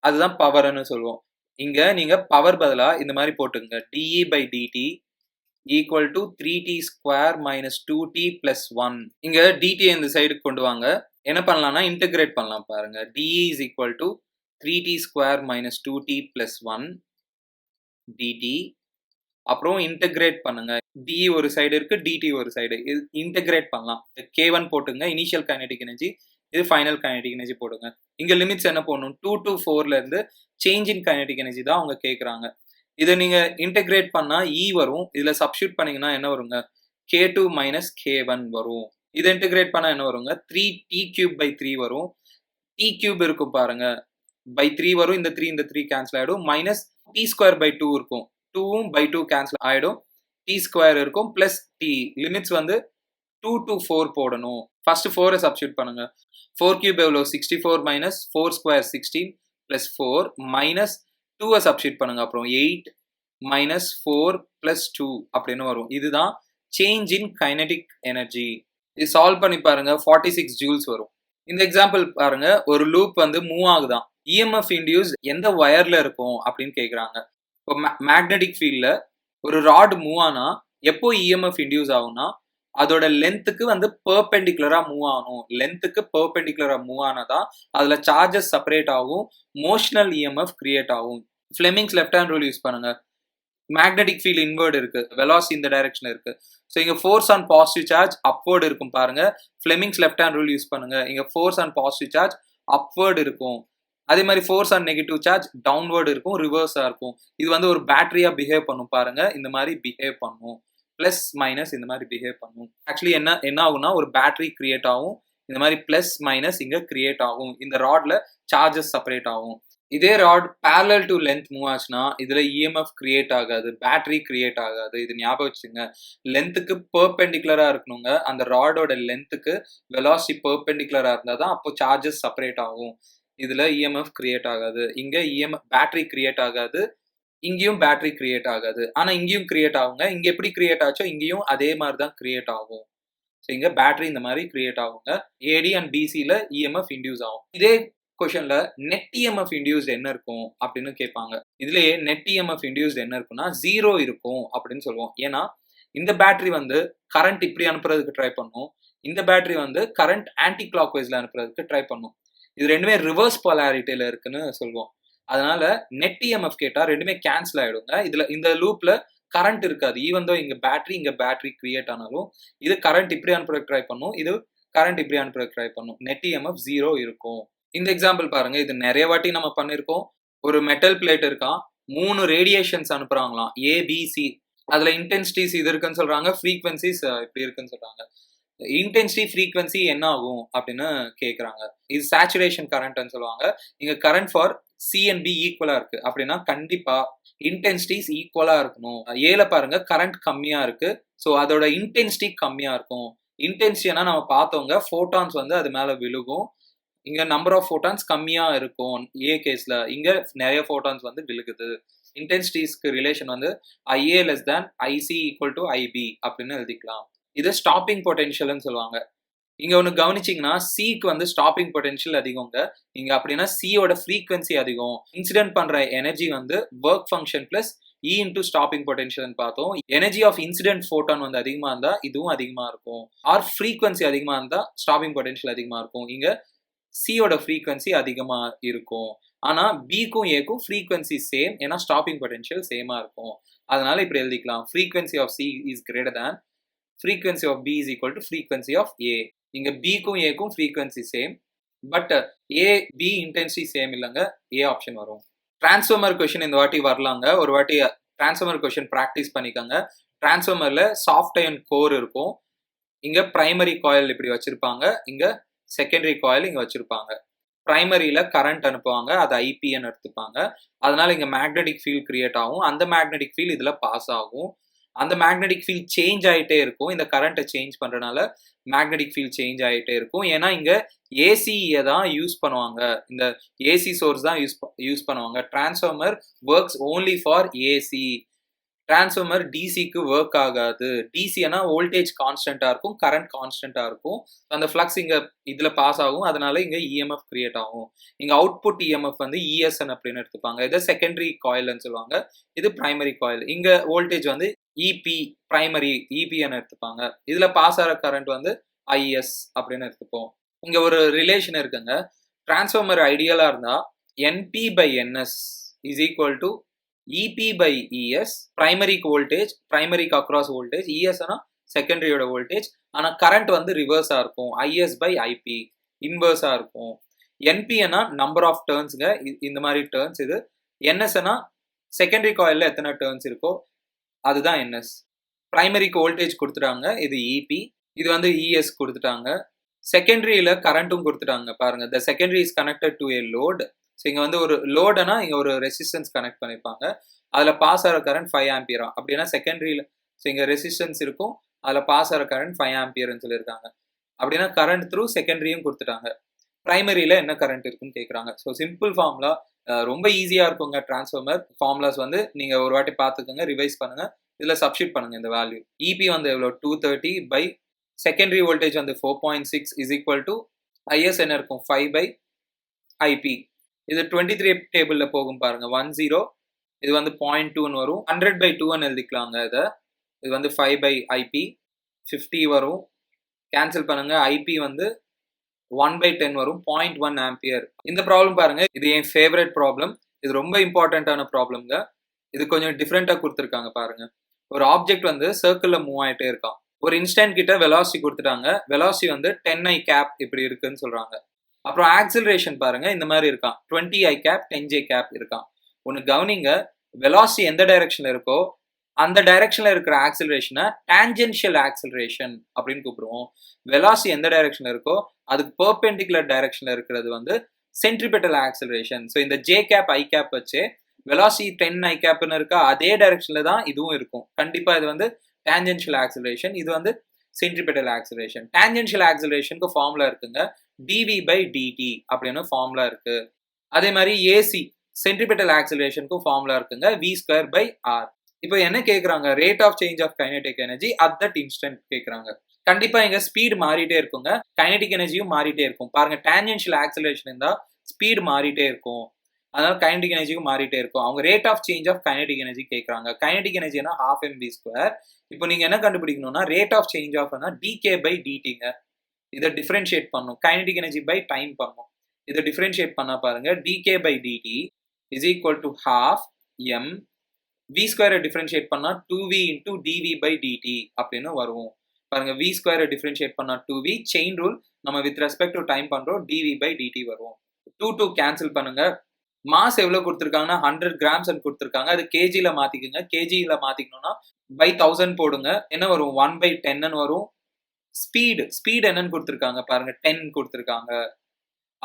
[SPEAKER 1] அதுதான் பவர்னு சொல்லுவோம். இங்க நீங்க பவர் பதிலா இந்த மாதிரி போட்டுங்க, dE by dt equal to 3t square minus 2t plus 1. இங்க டிடி இந்த சைடுக்கு கொண்டு வாங்க. என்ன பண்ணலாம்னா இன்டகிரேட் பண்ணலாம் பாருங்க. DE is equal to 3t square minus 2t plus 1 dt. அப்புறம் இன்டகிரேட் பண்ணுங்க. டிஇ ஒரு சைடு இருக்கு, டிடி ஒரு சைடு, இது இன்டகிரேட் பண்ணலாம். k1 போட்டுங்க, இனிஷியல் கைனடிக் எனர்ஜி, இது ஃபைனல் கைனடிக் எனர்ஜி போடுங்க. இங்க லிமிட்ஸ் என்ன போடணும்? 2 to 4ல இருந்து சேஞ்ச் இன் கைனடிக் எனர்ஜி தான் அவங்க கேக்குறாங்க. இதை நீங்க இன்டகிரேட் பண்ணா இ வரும். இதுல சப்ஸ்டியூட் பண்ணீங்கன்னா என்ன வருங்க? k2 மைனஸ் k1 வரும். இதை இன்டகிரேட் பண்ணா என்ன வருங்க? 3t³ பை 3 வரும். t³ இருக்கும் பாருங்க, பை 3 வரும். இந்த 3 கேன்சல் ஆயிடும். மைனஸ் t ஸ்கொயர் பை 2 இருக்கும். 2 பை 2 கேன்சல் ஆயிடும். t ஸ்கொயர் இருக்கும் பிளஸ் t. லிமிட்ஸ் வந்து 2 to 4 போடணும். ஃபர்ஸ்ட் 4 சப்ஸ்டியூட் பண்ணுங்க. 4³ எவ்வளோ? 64 minus 4 square 16 plus 4 minus 2 substitute பண்ணுங்க. அப்புறம் 8 மைனஸ் 4 பிளஸ் 2 அப்படின்னு வரும். இதுதான் சேஞ்ச் இன் கைனடிக் எனர்ஜி. இது சால்வ் பண்ணி பாருங்க, 46 ஜூல்ஸ் வரும். இந்த எக்ஸாம்பிள் பாருங்க, ஒரு லூப் வந்து மூவ் ஆகுதான். இஎம்எஃப் இன்டியூஸ் எந்த வயர்ல இருக்கும் அப்படின்னு கேக்குறாங்க. இப்போ மேக்னெட்டிக் ஃபீல்ட்ல ஒரு ராட் மூவ் ஆனா எப்போ இஎம்எஃப் இன்டியூஸ் ஆகும்னா அதோட லென்த்துக்கு வந்து பெர்பெண்டிகுலரா மூவ் ஆகணும். லென்த்துக்கு பெர்பெண்டிகுலரா மூவ் ஆனாதான் அதுல சார்ஜஸ் செப்பரேட் ஆகும், மோஷனல் இஎம்எஃப் கிரியேட் ஆகும். ஃபிளெமிங்ஸ் லெஃப்ட் ஹேண்ட் ரூல் யூஸ் பண்ணுங்க. மேக்னெட்டிக் ஃபீல்ட் இன்வர்ட் இருக்கு, வெலாசிட்டி இந்த டைரக்ஷன்ல இருக்கு. ஸோ இங்க force on positive charge upward இருக்கும் பாருங்க. ஃபிளெமிங்ஸ் லெஃப்ட் ஹேண்ட் ரூல் யூஸ் பண்ணுங்க. இங்க force on positive charge upward இருக்கும். அதே மாதிரி force on negative charge downward இருக்கும், ரிவர்ஸா இருக்கும். இது வந்து ஒரு பேட்டரியா பிஹேவ் பண்ணும் பாருங்க. இந்த மாதிரி பிஹேவ் பண்ணும். பிளஸ் மைனஸ் இந்த மாதிரி பிஹேவ் பண்ணும். ஆக்சுவலி என்ன ஆகும்னா ஒரு பேட்டரி கிரியேட் ஆகும். இந்த மாதிரி பிளஸ் மைனஸ் இங்க கிரியேட் ஆகும். இந்த ராட்ல சார்ஜஸ் செப்பரேட் ஆகும். இதே rod parallel to length move ஆச்சுன்னா இதுல இஎம்எஃப் கிரியேட் ஆகாது, பேட்டரி கிரியேட் ஆகாது. இது ஞாபகம் வச்சுங்க. லென்த்துக்கு பெர்பெண்டிகுலரா இருக்கணுங்க. அந்த ராடோட லென்த்துக்கு வெலாசிட்டி பெர்பெண்டிகுலரா இருந்தா தான் அப்போ சார்ஜஸ் செப்பரேட் ஆகும். இதுல இஎம்எஃப் கிரியேட் ஆகாது. இங்க இஎம்எஃப் பேட்டரி கிரியேட் ஆகாது, இங்கேயும் பேட்டரி கிரியேட் ஆகாது. ஆனா இங்கேயும் கிரியேட் ஆகுங்க. இங்க எப்படி கிரியேட் ஆச்சோ இங்கேயும் அதே மாதிரி தான் கிரியேட் ஆகும். ஸோ இங்க பேட்டரி இந்த மாதிரி கிரியேட் ஆகுங்க. ஏடி அண்ட் பிசில இஎம்எஃப் இன்டியூஸ் ஆகும். இதே கொஸ்டின்ல நெட் இஎம்எஃப் இன்டியூஸ்ட் என்ன இருக்கும் அப்படின்னு கேட்பாங்க. இதுலயே நெட் இஎம்எஃப் இன்டியூஸ்ட் என்ன இருக்கும்னா 0 இருக்கும் அப்படின்னு சொல்லுவோம். ஏன்னா இந்த பேட்டரி வந்து கரண்ட் இப்படி அனுப்புறதுக்கு ட்ரை பண்ணும், இந்த பேட்டரி வந்து கரண்ட் ஆன்டி கிளாக் வைஸ்ல அனுப்புறதுக்கு ட்ரை பண்ணும். இது ரெண்டுமே ரிவர்ஸ் போலாரிட்டியில இருக்குன்னு சொல்லுவோம். அதனால நெட் இஎம்எஃப் கேட்டா ரெண்டுமே கேன்சல் ஆயிடுங்க. இதுல இந்த லூப்ல கரண்ட் இருக்காது. ஈவன் தோ இங்க பேட்டரி கிரியேட் ஆனாலும் இது கரண்ட் இப்படி அனுப்புறதுக்கு ட்ரை பண்ணும், இது கரண்ட் இப்படி அனுப்புறதுக்கு ட்ரை பண்ணும். நெட் இஎம்எஃப் 0 இருக்கும். இந்த எக்ஸாம்பிள் பாருங்க, இது நிறைய வாட்டி நம்ம பண்ணிருக்கோம். ஒரு மெட்டல் பிளேட் இருக்கான், 3 ரேடியேஷன்ஸ் அனுப்புறாங்களாம், ஏபிசி. அதுல இன்டென்சிட்டிஸ் இது இருக்குன்னு சொல்றாங்க, ஃப்ரீக்வன்சிஸ் இப்படி இருக்குன்னு சொல்றாங்க. இன்டென்சிட்டி ஃப்ரீக்வன்சி என்ன ஆகும் அப்படின்னு கேக்குறாங்க. இது சேச்சுரேஷன் கரண்ட்னு சொல்லுவாங்க. இங்க current for C and B ஈக்குவலா இருக்கு அப்படின்னா கண்டிப்பா இன்டென்சிட்டிஸ் ஈக்குவலா இருக்கணும். ஏல பாருங்க கரண்ட் கம்மியா இருக்கு, ஸோ அதோட இன்டென்சிட்டி கம்மியா இருக்கும். இன்டென்சிட்டினா நம்ம பார்த்தவங்க ஃபோட்டான்ஸ் வந்து அது மேல விழுகும். இங்க நம்பர் ஆஃப் ஃபோட்டான்ஸ் கம்மியா இருக்கும் ஏ கேஸ்ல, இங்க நிறைய ஃபோட்டான்ஸ் வந்து விழுகுது. இன்டென்சிட்டிஸ்க்கு ரிலேஷன் வந்து IA less than IC equal to IB அப்படின்னு எழுதிக்கலாம். இது ஸ்டாப்பிங் பொட்டென்ஷியல்னு சொல்லுவாங்க. இங்க ஒன்று கவனிச்சிங்கன்னா சிக்கு வந்து ஸ்டாப்பிங் பொட்டென்ஷியல் அதிகங்க. இங்க அப்படின்னா சியோட ஃப்ரீக்வன்சி அதிகம். இன்சிடென்ட் பண்ற எனர்ஜி வந்து ஒர்க் ஃபங்க்ஷன் பிளஸ் இ இன்டூ ஸ்டாப்பிங் பொட்டென்ஷியல் பார்த்தோம். எனர்ஜி ஆஃப் இன்சிடென்ட் ஃபோட்டான் வந்து அதிகமா இருந்தா இதுவும் அதிகமா இருக்கும். ஆர் ஃப்ரீக்வன்சி அதிகமா இருந்தா ஸ்டாப்பிங் பொட்டென்ஷியல் அதிகமா இருக்கும். இங்க சியோட ஃப்ரீக்வன்சி அதிகமா இருக்கும். ஆனா பிக்கும் ஏக்கும் ஃப்ரீக்வன்சி சேம், ஏன்னா ஸ்டாப்பிங் பொட்டென்ஷியல் சேமா இருக்கும். அதனால இப்படி எழுதிக்கலாம், frequency of C is greater than frequency of B is equal to frequency of A. இங்க B க்கும் A க்கும் frequency same, but A B intensity same இல்லங்க, A ஆப்ஷன் வரும். டிரான்ஸ்ஃபார்மர் கொஸ்டின் இந்த வாட்டி வரலாங்க. ஒரு வாட்டி டிரான்ஸ்ஃபார்மர் கொஸ்டின் ப்ராக்டிஸ் பண்ணிக்கோங்க. டிரான்ஸ்ஃபார்மர்ல சாஃப்ட் அயர்ன் கோர் இருக்கும். இங்க பிரைமரி காயில் இப்படி வச்சிருப்பாங்க, இங்க செகண்டரி காயில் இங்க வச்சிருப்பாங்க. பிரைமரியில கரண்ட் அனுப்புவாங்க, அது ஐபின்னு எடுத்துப்பாங்க. அதனால இங்க மேக்னெட்டிக் ஃபீல்ட் கிரியேட் ஆகும். அந்த மேக்னெட்டிக் ஃபீல்ட் இதுல பாஸ் ஆகும். அந்த மேக்னெட்டிக் ஃபீல்ட் சேஞ்ச் ஆயிட்டே இருக்கும். இந்த கரண்ட்ட சேஞ்ச் பண்றனால மேக்னெட்டிக் ஃபீல்ட் சேஞ்ச் ஆயிட்டே இருக்கும். ஏன்னா இங்க ஏசிய தான் யூஸ் பண்ணுவாங்க. இந்த ஏசி சோர்ஸ் தான் யூஸ் பண்ணுவாங்க. Transformer works only for AC. Transformer டிசிக்கு ஒர்க் ஆகாது. டிசினா வோல்டேஜ் கான்ஸ்டன்ட்டா இருக்கும், கரண்ட் கான்ஸ்டன்ட்டா இருக்கும். அந்த ஃப்ளக்ஸ் இங்க இதுல பாஸ் ஆகும். அதனால இங்க இஎம்எஃப் கிரியேட் ஆகும். இங்க அவுட்புட் இஎம்எஃப் வந்து இஎஸ்என் அப்படின்னு எடுத்துப்பாங்க. இத செகண்டரி காயில்னு சொல்லுவாங்க. இது பிரைமரி காயில். இங்க வோல்டேஜ் வந்து இபி பிரைமரி இபின்னு எடுத்துப்பாங்க. இதுல பாஸ் ஆகிற கரண்ட் வந்து ஐஎஸ் அப்படின்னு எடுத்துப்போம். இங்க ஒரு ரிலேஷன் இருக்குங்க. டிரான்ஸ்ஃபார்மர் ஐடியலா இருந்தா NP by NS is equal to EP by ES, primary voltage, primary across voltage, ES னா செகண்டரியோட வோல்டேஜ். ஆனா கரண்ட் வந்து ரிவர்ஸா இருக்கும். IS by IP இன்வர்ஸா இருக்கும். NP னா நம்பர் ஆஃப் டர்ன்ஸ்ங்க, இந்த மாதிரி டர்ன்ஸ் இது. NS னா செகண்டரி காயில்ல எத்தனை டர்ன்ஸ் இருக்கோ அதுதான் NS. பிரைமரிக்கு வோல்டேஜ் கொடுத்துட்டாங்க, இது EP. இது வந்து ES கொடுத்துட்டாங்க. செகண்டரியில கரண்ட்டும் கொடுத்துட்டாங்க பாருங்க. The secondary is connected to a load. So இங்கே வந்து ஒரு லோடுனா இங்கே ஒரு ரெசிஸ்டன்ஸ் கனெக்ட் பண்ணியிருப்பாங்க. அதில் பாஸ் ஆகிற கரண்ட் 5 ஆம்பியரா. அப்படின்னா செகண்டரியில் ஸோ இங்கே ரெசிஸ்டன்ஸ் இருக்கும், அதில் பாஸ் ஆகிற கரண்ட் 5 ஆம்பியர்னு சொல்லியிருக்காங்க. அப்படின்னா கரண்ட் த்ரூ செகண்டரியும் கொடுத்துட்டாங்க. பிரைமரியில் என்ன கரண்ட் இருக்குன்னு கேட்குறாங்க. ஸோ சிம்பிள் ஃபார்முலா ரொம்ப ஈஸியாக இருக்குங்க. டிரான்ஸ்ஃபார்மர் ஃபார்முலாஸ் வந்து நீங்கள் ஒரு வாட்டி பார்த்துக்கோங்க, ரிவைஸ் பண்ணுங்கள், இதில் சப்ஸ்டியூட் பண்ணுங்கள் இந்த வேல்யூ. இபி வந்து எவ்வளோ 230 பை செகண்டரி வோல்டேஜ் வந்து 4.6 இஸ் ஈக்குவல் டு ஐஎஸ் என்ன இருக்கும் 5 பை ஐபி. இது 23 டேபிள்ல போகும் பாருங்க. 10 இது வந்து 0.2 வரும். 100 by 2 எழுதிக்கலாங்க. இது வந்து 5 by IP 50 வரும். கேன்சல் பண்ணுங்க. IP வந்து 1 by 10 வரும். 0.1 ஆம்பியர். இந்த ப்ராப்ளம் பாருங்க, இது என் ஃபேவரட் ப்ராப்ளம். இது ரொம்ப இம்பார்ட்டன்டான ப்ராப்ளம்ங்க. இது கொஞ்சம் டிஃப்ரெண்டா கொடுத்துருக்காங்க பாருங்க. ஒரு ஆப்ஜெக்ட் வந்து சர்க்கிள்ல மூவ் ஆயிட்டே இருக்கான். ஒரு இன்ஸ்டன்ட் கிட்ட வெலாசிட்டி கொடுத்துட்டாங்க. வெலாசிட்டி வந்து 10 I கேப் இப்படி இருக்குன்னு சொல்றாங்க. அப்புறம் ஆக்சிலரேஷன் பாருங்க, இந்த மாதிரி இருக்கான். 20 I கேப் 10 J கேப் இருக்கான். ஒன்று கவனிங்க, வெலாசிட்டி எந்த டைரக்ஷன்ல இருக்கோ அந்த டைரக்ஷன்ல இருக்கிற ஆக்சிலரேஷனை டான்ஜென்ஷியல் ஆக்சிலரேஷன் அப்படின்னு கூப்பிடுவோம். வெலாசிட்டி எந்த டைரக்ஷன்ல இருக்கோ அதுக்கு பெர்பெண்டிகுலர் டைரக்ஷன்ல இருக்கிறது வந்து சென்ட்ரிபெட்டல் ஆக்சிலரேஷன். ஸோ இந்த J கேப் I கேப் வச்சு வெலாசிட்டி 10 I கேப்னு இருக்கா அதே டைரக்ஷன்ல தான் இதுவும் இருக்கும். கண்டிப்பா இது வந்து டான்ஜென்ஷியல் ஆக்சிலரேஷன், இது வந்து சென்ட்ரிபெட்டல் ஆக்சிலரேஷன். டான்ஜென்ஷியல் ஆக்சிலரேஷனுக்கு ஃபார்முலா இருக்குங்க, dv by dt அப்படின்னு ஃபார்முலா இருக்கு. அதே மாதிரி ஏசி சென்ட்ரிபெட்டல் ஆக்சிலரேஷனுக்கும் ஃபார்முலா இருக்குங்க, v ஸ்கொயர் பை r. இப்போ என்ன கேட்குறாங்க, rate of change of kinetic energy at that instant கேட்குறாங்க. கண்டிப்பா இங்க ஸ்பீட் மாறிட்டே இருக்குங்க, கைனெடிக் எனர்ஜியும் மாறிட்டே இருக்கும். பாருங்க, டான்ஜென்ஷியல் ஆக்சிலரேஷன் இருந்தா ஸ்பீட் மாறிட்டே இருக்கும், அதனால கைனெடிக் எனர்ஜியும் மாறிட்டே இருக்கும். அவங்க rate of change of kinetic energy கேட்குறாங்க. கைனெடிக் எனர்ஜினா ½ mv ஸ்கொயர். இப்போ நீங்க என்ன கண்டுபிடிக்கணும்னா rate of change of dk by dtங்க. இதை டிஃபரன்ஷியேட் பண்ணும், கைனெடிக் எனர்ஜி பை டைம் பண்ணும். இதை டிஃபரன்ஷியேட் பண்ணா பாருங்க, dk by dt is equal to ½ m v ஸ்கொயரை டிஃபரன்ஷியேட் பண்ணா 2v into dv by dt அப்படின்னு வரும். பாருங்க, v ஸ்கொயரை டிஃபரன்ஷியேட் பண்ணா 2v, செயின் ரூல் நம்ம வித் ரெஸ்பெக்ட் டு டைம் பண்றோம், dv by dt வரும். 2 கேன்சல் பண்ணுங்க. மாஸ் எவ்வளவு கொடுத்துருக்காங்கன்னா 100 கிராம்ஸ் கொடுத்துருக்காங்க. அது கேஜில மாத்திக்குங்க. கேஜில மாத்திக்கணும்னா by 1000 போடுங்க. என்ன வரும், 1 by 10 வரும். ஸ்பீட் என்னன்னு கொடுத்துருக்காங்க பாருங்க, 10 கொடுத்துருக்காங்க.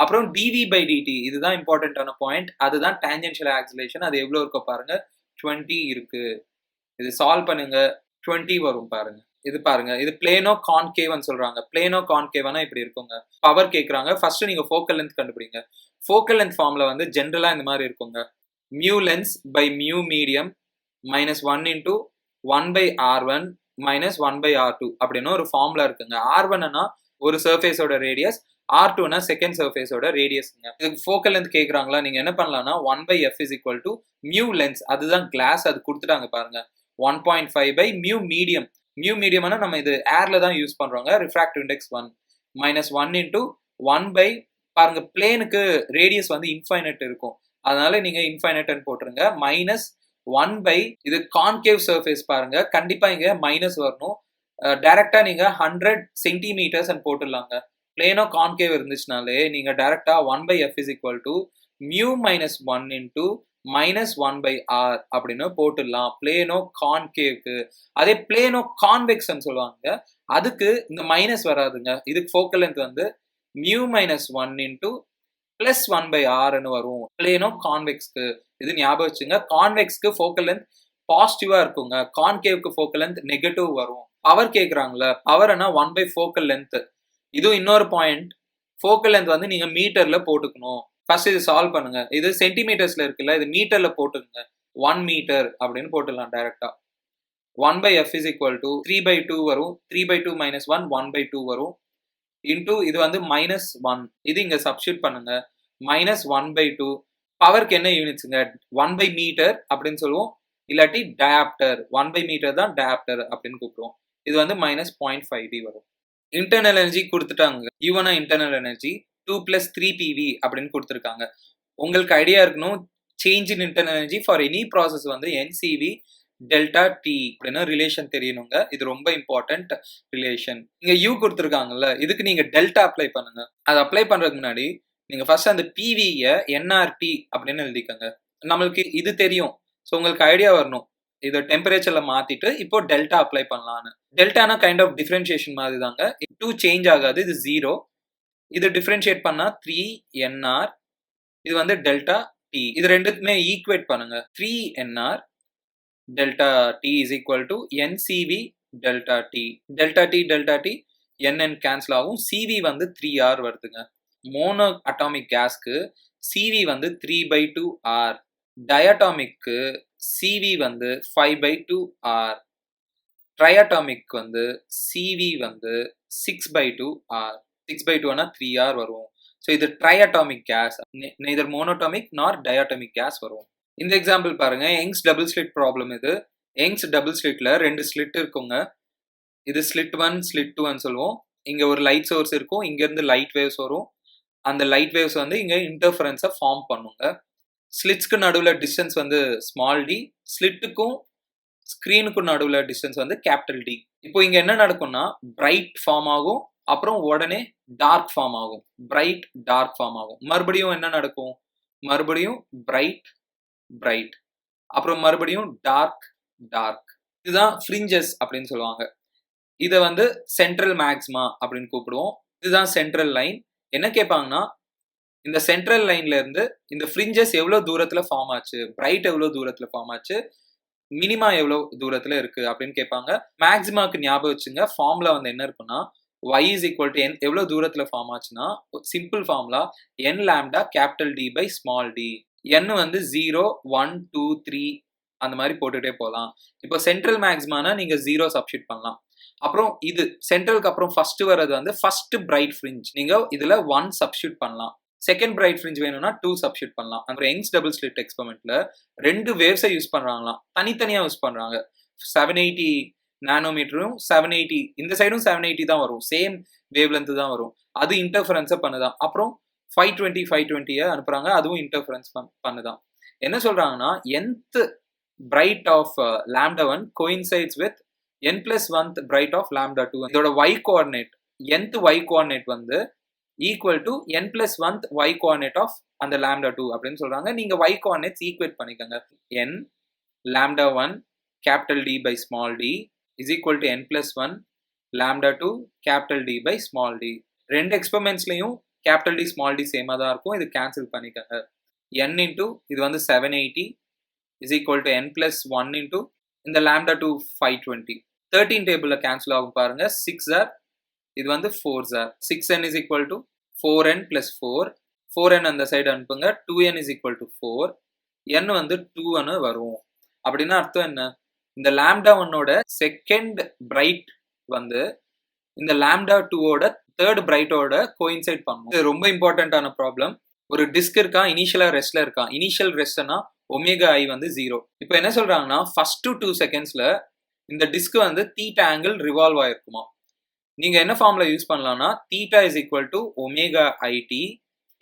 [SPEAKER 1] அப்புறம் dv by dt, இதுதான் இம்பார்ட்டன்டான பாயிண்ட். அதுதான் டான்ஜென்ஷியல் ஆக்சிலரேஷன். அது எவ்வளவு இருக்கோ பாருங்க, 20 இருக்கு. இது சால்வ் பண்ணுங்க, 20 வரும் பாருங்க. இது பாருங்க, இது பிளேனோ கான்கேவ்னு சொல்றாங்க. பிளேனோ கான்கேவ்னா இப்படி இருக்குங்க. பவர் கேக்குறாங்க. ஃபர்ஸ்ட் நீங்க ஃபோக்கல் லென்த் கண்டுபிடிங்க. ஃபோக்கல் லென்த் ஃபார்முலா வந்து ஜென்ரலா இந்த மாதிரி இருக்குங்க, mu lens by mu medium minus 1 into 1 by r1 minus 1 by r2 அப்படின்னு ஒரு ஃபார்முலா இருக்குங்க. r1னா ஒரு சர்ஃபேஸோட ரேடியஸ், r2னா செகண்ட் சர்ஃபேஸோட ரேடியஸ்ங்க. இதுக்கு ஃபோக்கல் லென்த் கேக்குறாங்களா, நீங்க என்ன பண்ணலாம்னா 1 by f is equal to mu lens, அதுதான் கிளாஸ், அது கொடுத்துட்டாங்க பாருங்க, 1.5 by மியூ மீடியம். மியூ மீடியம்னா நம்ம இது ஏர்ல தான் யூஸ் பண்றோங்க, refractive index 1 minus 1 into 1 by, பாருங்க பிளேனுக்கு ரேடியஸ் வந்து இன்ஃபைனைட் இருக்கும், அதனால நீங்க இன்ஃபைனைட்னு போட்டுருங்க, மைனஸ் 1 by, இது கான்கேவ் சர்ஃபேஸ் பாருங்க, கண்டிப்பா இங்க மைனஸ் வரணும். டைரக்டா நீங்க 100 சென்டிமீட்டர்ஸ் போட்டுடலாங்க. பிளேனோ கான்கேவ் இருந்துச்சுனாலே நீங்க டைரக்டா 1 by f is equal to mu minus 1 into minus 1 by r அப்படின்னு போட்டுடலாம் பிளேனோ கான்கேவ்க்கு. அதே பிளேனோ கான்வெக்ஸ்ன்னு சொல்லுவாங்க, அதுக்கு இந்த மைனஸ் வராதுங்க. இதுக்கு ஃபோக்கல் லென்த் வந்து மியூ மைனஸ் 1 into பிளஸ் 1/rன்னு வரும். பிளேனோ கான்வெக்ஸ்க்கு. இது ஞாபகம் வச்சுங்க. கான்வெக்ஸ்க்கு ஃபோக்கல் லென்த் பாசிட்டிவா இருக்குங்க. கான்கேவ்க்கு ஃபோக்கல் லென்த் நெகட்டிவ் வரும். பவர் கேக்குறாங்கல்ல, பவர்னா 1/4 ஃபோக்கல் லென்த். இதுவும் இன்னொரு பாயிண்ட். ஃபோக்கல் லென்த் வந்து நீங்க மீட்டர்ல போட்டுக்கணும். ஃபர்ஸ்ட் இது சால்வ் பண்ணுங்க. இது சென்டிமீட்டர்ஸ்ல இருக்குல்ல, இது மீட்டர்ல போட்டுக்கங்க. 1 மீட்டர் அப்படின்னு போட்டுடலாம் டைரக்டா. 1/f is equal to 3/2 வரும். 3/2 minus 1 1/2 வரும். இன்டூ இது வந்து -1. இது இங்க சப்ஸ்டிட்யூட் பண்ணுங்க. -1/2. பவருக்கு என்ன யூனிட்ஸ்ங்க? 1 மீட்டர் அப்படின்னு சொல்லுவோம். இல்லாட்டி டயாப்டர். 1 மீட்டர் தான் டயாப்டர் அப்படின்னு கூப்பிடுவோம். இது வந்து -0.5d வரும். இன்டர்னல் எனர்ஜி கொடுத்துட்டாங்க. ஈவனா இன்டர்னல் எனர்ஜி 2 + 3pv அப்படின்னு கொடுத்துருக்காங்க. உங்களுக்கு ஐடியா இருக்கணும், change in internal energy for any process வந்து NCV டெல்டா டி அப்படின்னு ரிலேஷன் தெரியணுங்க. இது ரொம்ப இம்பார்ட்டன்ட் ரிலேஷன். இங்க U கொடுத்துருக்காங்கல்ல, இதுக்கு நீங்க டெல்டா அப்ளை பண்ணுங்க. அது அப்ளை பண்றதுக்கு முன்னாடி நீங்க ஃபர்ஸ்ட் அந்த PV-ய NRT அப்படின்னு எழுதிக்கங்க. நம்மளுக்கு இது தெரியும். ஸோ உங்களுக்கு ஐடியா வரணும். இதை டெம்பரேச்சர்ல மாத்திட்டு இப்போ டெல்டா அப்ளை பண்ணலான்னு. டெல்டானா கைண்ட் ஆஃப் டிஃபரன்ஷியேஷன் மாதிரி தாங்க. 2 சேஞ்ச் ஆகாது. இது 0. இது டிஃபரன்ஷியேட் பண்ணா 3NR. இது வந்து டெல்டா T. இது ரெண்டுக்குமே ஈக்குவேட் பண்ணுங்க. 3NR delta T is equal to NCV delta T. delta T delta T NN cancel ஆகும். CV வந்து 3R வருதுங்க. மோனோ அட்டாமிக் கேஸ்க்கு CV வந்து 3/2R. டயட்டாமிக்கு CV வந்து 5/2R. ட்ரையாட்டாமிக் வந்து CV வந்து 6/2R. 6/2னா 3R வரும். ஸோ இது ட்ரையாட்டாமிக் கேஸ். நெய்தர் மோனோட்டாமிக் நார் டயாட்டாமிக் கேஸ் வரும். இந்த எக்ஸாம்பிள் பாருங்க. யங்ஸ் டபுள் ஸ்லிட் ப்ராப்ளம் இது. யங்ஸ் டபுள் ஸ்லிட்ல 2 ஸ்லிட் இருக்குங்க. இது ஸ்லிட் 1 ஸ்லிட் 2ன்னு சொல்லுவோம். இங்க ஒரு லைட் சோர்ஸ் இருக்கும். இங்க இருந்து லைட் வேவ்ஸ் வரும். அந்த லைட் வேவ்ஸ் வந்து இங்க இன்டர்ஃபரன்ஸை ஃபார்ம் பண்ணுங்க. ஸ்லிட்ஸ்க்கு நடுவுல டிஸ்டன்ஸ் வந்து ஸ்மால் டி, ஸ்லிட்டுக்கும் ஸ்கிரீனுக்கும் நடுவுல டிஸ்டன்ஸ் வந்து கேபிட்டல் டி. இப்போ இங்க என்ன நடக்கும்னா பிரைட் ஃபார்ம் ஆகும். அப்புறம் உடனே டார்க் ஃபார்ம் ஆகும். பிரைட் டார்க் ஃபார்ம் ஆகும். மறுபடியும் என்ன நடக்கும்? மறுபடியும் பிரைட் பிரைட், அப்புறம் மறுபடியும் டார்க் டார்க். இதுதான் ஃப்ரிஞ்சஸ் அப்படின்னு சொல்லுவாங்க. இதை வந்து சென்ட்ரல் மேக்ஸிமா அப்படின்னு கூப்பிடுவோம். இதுதான் சென்ட்ரல் லைன். என்ன கேட்பாங்கன்னா, இந்த சென்ட்ரல் லைன்ல இருந்து இந்த ஃப்ரிஞ்சஸ் எவ்வளவு தூரத்துல ஃபார்ம் ஆச்சு, பிரைட் எவ்வளவு தூரத்துல ஃபார்ம் ஆச்சு, மினிமா எவ்வளவு தூரத்துல இருக்கு அப்படின்னு கேட்பாங்க. மேக்ஸிமாக்கு ஞாபகம் வச்சுங்க. ஃபார்முலா வந்து என்ன இருக்குன்னா, y is equal to n. எவ்வளவு தூரத்துல ஃபார்ம் ஆச்சுன்னா simple formula n lambda capital D by small d. n வந்து 0 1 2 3 அந்த மாதிரி போட்டுட்டே போகலாம். இப்போ சென்ட்ரல் மேக்ஸிமானா நீங்க 0 சப்ஸ்டிட் பண்ணலாம். அப்புறம் இது சென்ட்ரலுக்கு அப்புறம் ஃபர்ஸ்ட் வர்றது வந்து ஃபர்ஸ்ட் பிரைட் ஃப்ரிஞ்ச். நீங்க இதுல 1 சப்ஸ்டிட் பண்ணலாம். செகண்ட் பிரைட் ஃப்ரிஞ்ச் வேணும்னா 2 சப்ஸ்டிட் பண்ணலாம். அப்புறம் யங்ஸ் டபுள் ஸ்லிட் எக்ஸ்பெரிமெண்ட்ல 2 வேவ்ஸை யூஸ் பண்றாங்களாம். தனித்தனியா யூஸ் பண்றாங்க. 780 நானோமீட்டரும் 780, இந்த சைடும் 780 தான் வரும். சேம் வேவ் லென்த் தான் வரும். அது இன்டர்ஃபரன்ஸை பண்ணுதான். அப்புறம் 520 அனுப்புறாங்க. அதுவும் இன்டர்ஃபரன்ஸ் பண்ணுதான். என்ன சொல்றாங்கன்னா, nth bright of λ1 coincides with n+1th bright of λ2. இதோட y coordinate, nth y coordinate வந்து equal to n+1th y coordinate of அந்த λ2 அப்படின்னு சொல்றாங்க. நீங்க y கோஆர்டினேட்ஸ் ஈக்குவேட் பண்ணிக்கோங்க. n λ1 capital D by small d is equal to n+1 λ2 capital D by small d. ரெண்டு எக்ஸ்பெரிமெண்ட்ஸ்லயும் capital D small d சேமா தான் இருக்கும். இது கேன்சல் பண்ணிக்கோங்க. n இன்டூ இது வந்து 780 is equal to n+1 into இந்த λ2 520. 13 டேபிள்ல கேன்சல் ஆகும் பாருங்க. 6r, இது வந்து 4r. 6n is equal to 4n plus 4. 4n அந்த சைடு அனுப்புங்க. 2n is equal to 4. n வந்து 2ன்னு வரும். அப்படின்னா அர்த்தம் என்ன? இந்த λ1ஓட செகண்ட் பிரைட் வந்து இந்த λ2ஓட தேர்ட் பிரைட்டோட கோயின்சைட் பண்ணும். இது ரொம்ப இம்பார்ட்டன்டான ப்ராப்ளம். ஒரு டிஸ்க் இருக்கா, இனிஷியலா ரெஸ்ட்ல இருக்கா. இனிஷியல் ரெஸ்ட்னா ஒமேகா ஐ வந்து 0. இப்போ என்ன சொல்றாங்கன்னா, ஃபர்ஸ்ட் 2 செகண்ட்ஸ்ல இந்த டிஸ்க் வந்து தீட்டா ஆங்கிள் ரிவால்வ் ஆயிருக்குமா. நீங்க என்ன ஃபார்முலா யூஸ் பண்ணலாம்னா, theta is equal to omega i t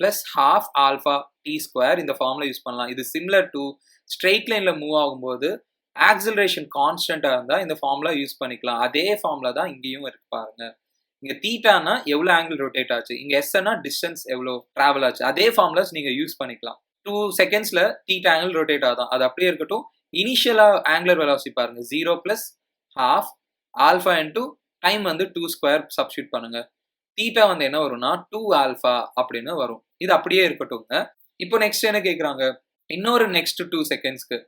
[SPEAKER 1] plus ½ alpha t square. இந்த ஃபார்முலா யூஸ் பண்ணலாம். இது சிமிலர் டு ஸ்ட்ரெயிட் லைன்ல மூவ் ஆகும்போது ஆக்சிலரேஷன் கான்ஸ்டன்டா இருந்தா இந்த ஃபார்முலா யூஸ் பண்ணிக்கலாம். அதே ஃபார்முலா தான் இங்கேயும் இருக்கு பாருங்க. இங்க தீட்டானா எவ்வளவு ஆங்கிள் ரொட்டேட் ஆச்சு, இங்க எஸ்னா டிஸ்டன்ஸ் எவ்வளவு டிராவல் ஆச்சு. அதே ஃபார்முலாஸ் நீங்க யூஸ் பண்ணிக்கலாம். 2 செகண்ட்ஸ்ல தீட்டா ஆங்கிள் ரொட்டேட் ஆகும். அது அப்படியே இருக்கட்டும். இனிஷியலா ஆங்குலர் வெலாசிட்டி பாருங்க 0 பிளஸ் ½ ஆல்ஃபா இன்டூ டைம் வந்து 2 ஸ்கொயர் சப்ஸ்டியூட் பண்ணுங்க. தீட்டா வந்து என்ன வரும்னா 2 ஆல்ஃபா அப்படின்னு வரும். இது அப்படியே இருக்கட்டும்ங்க. இப்போ நெக்ஸ்ட் என்ன கேட்குறாங்க, இன்னொரு நெக்ஸ்ட் 2 செகண்ட்ஸ்க்கு.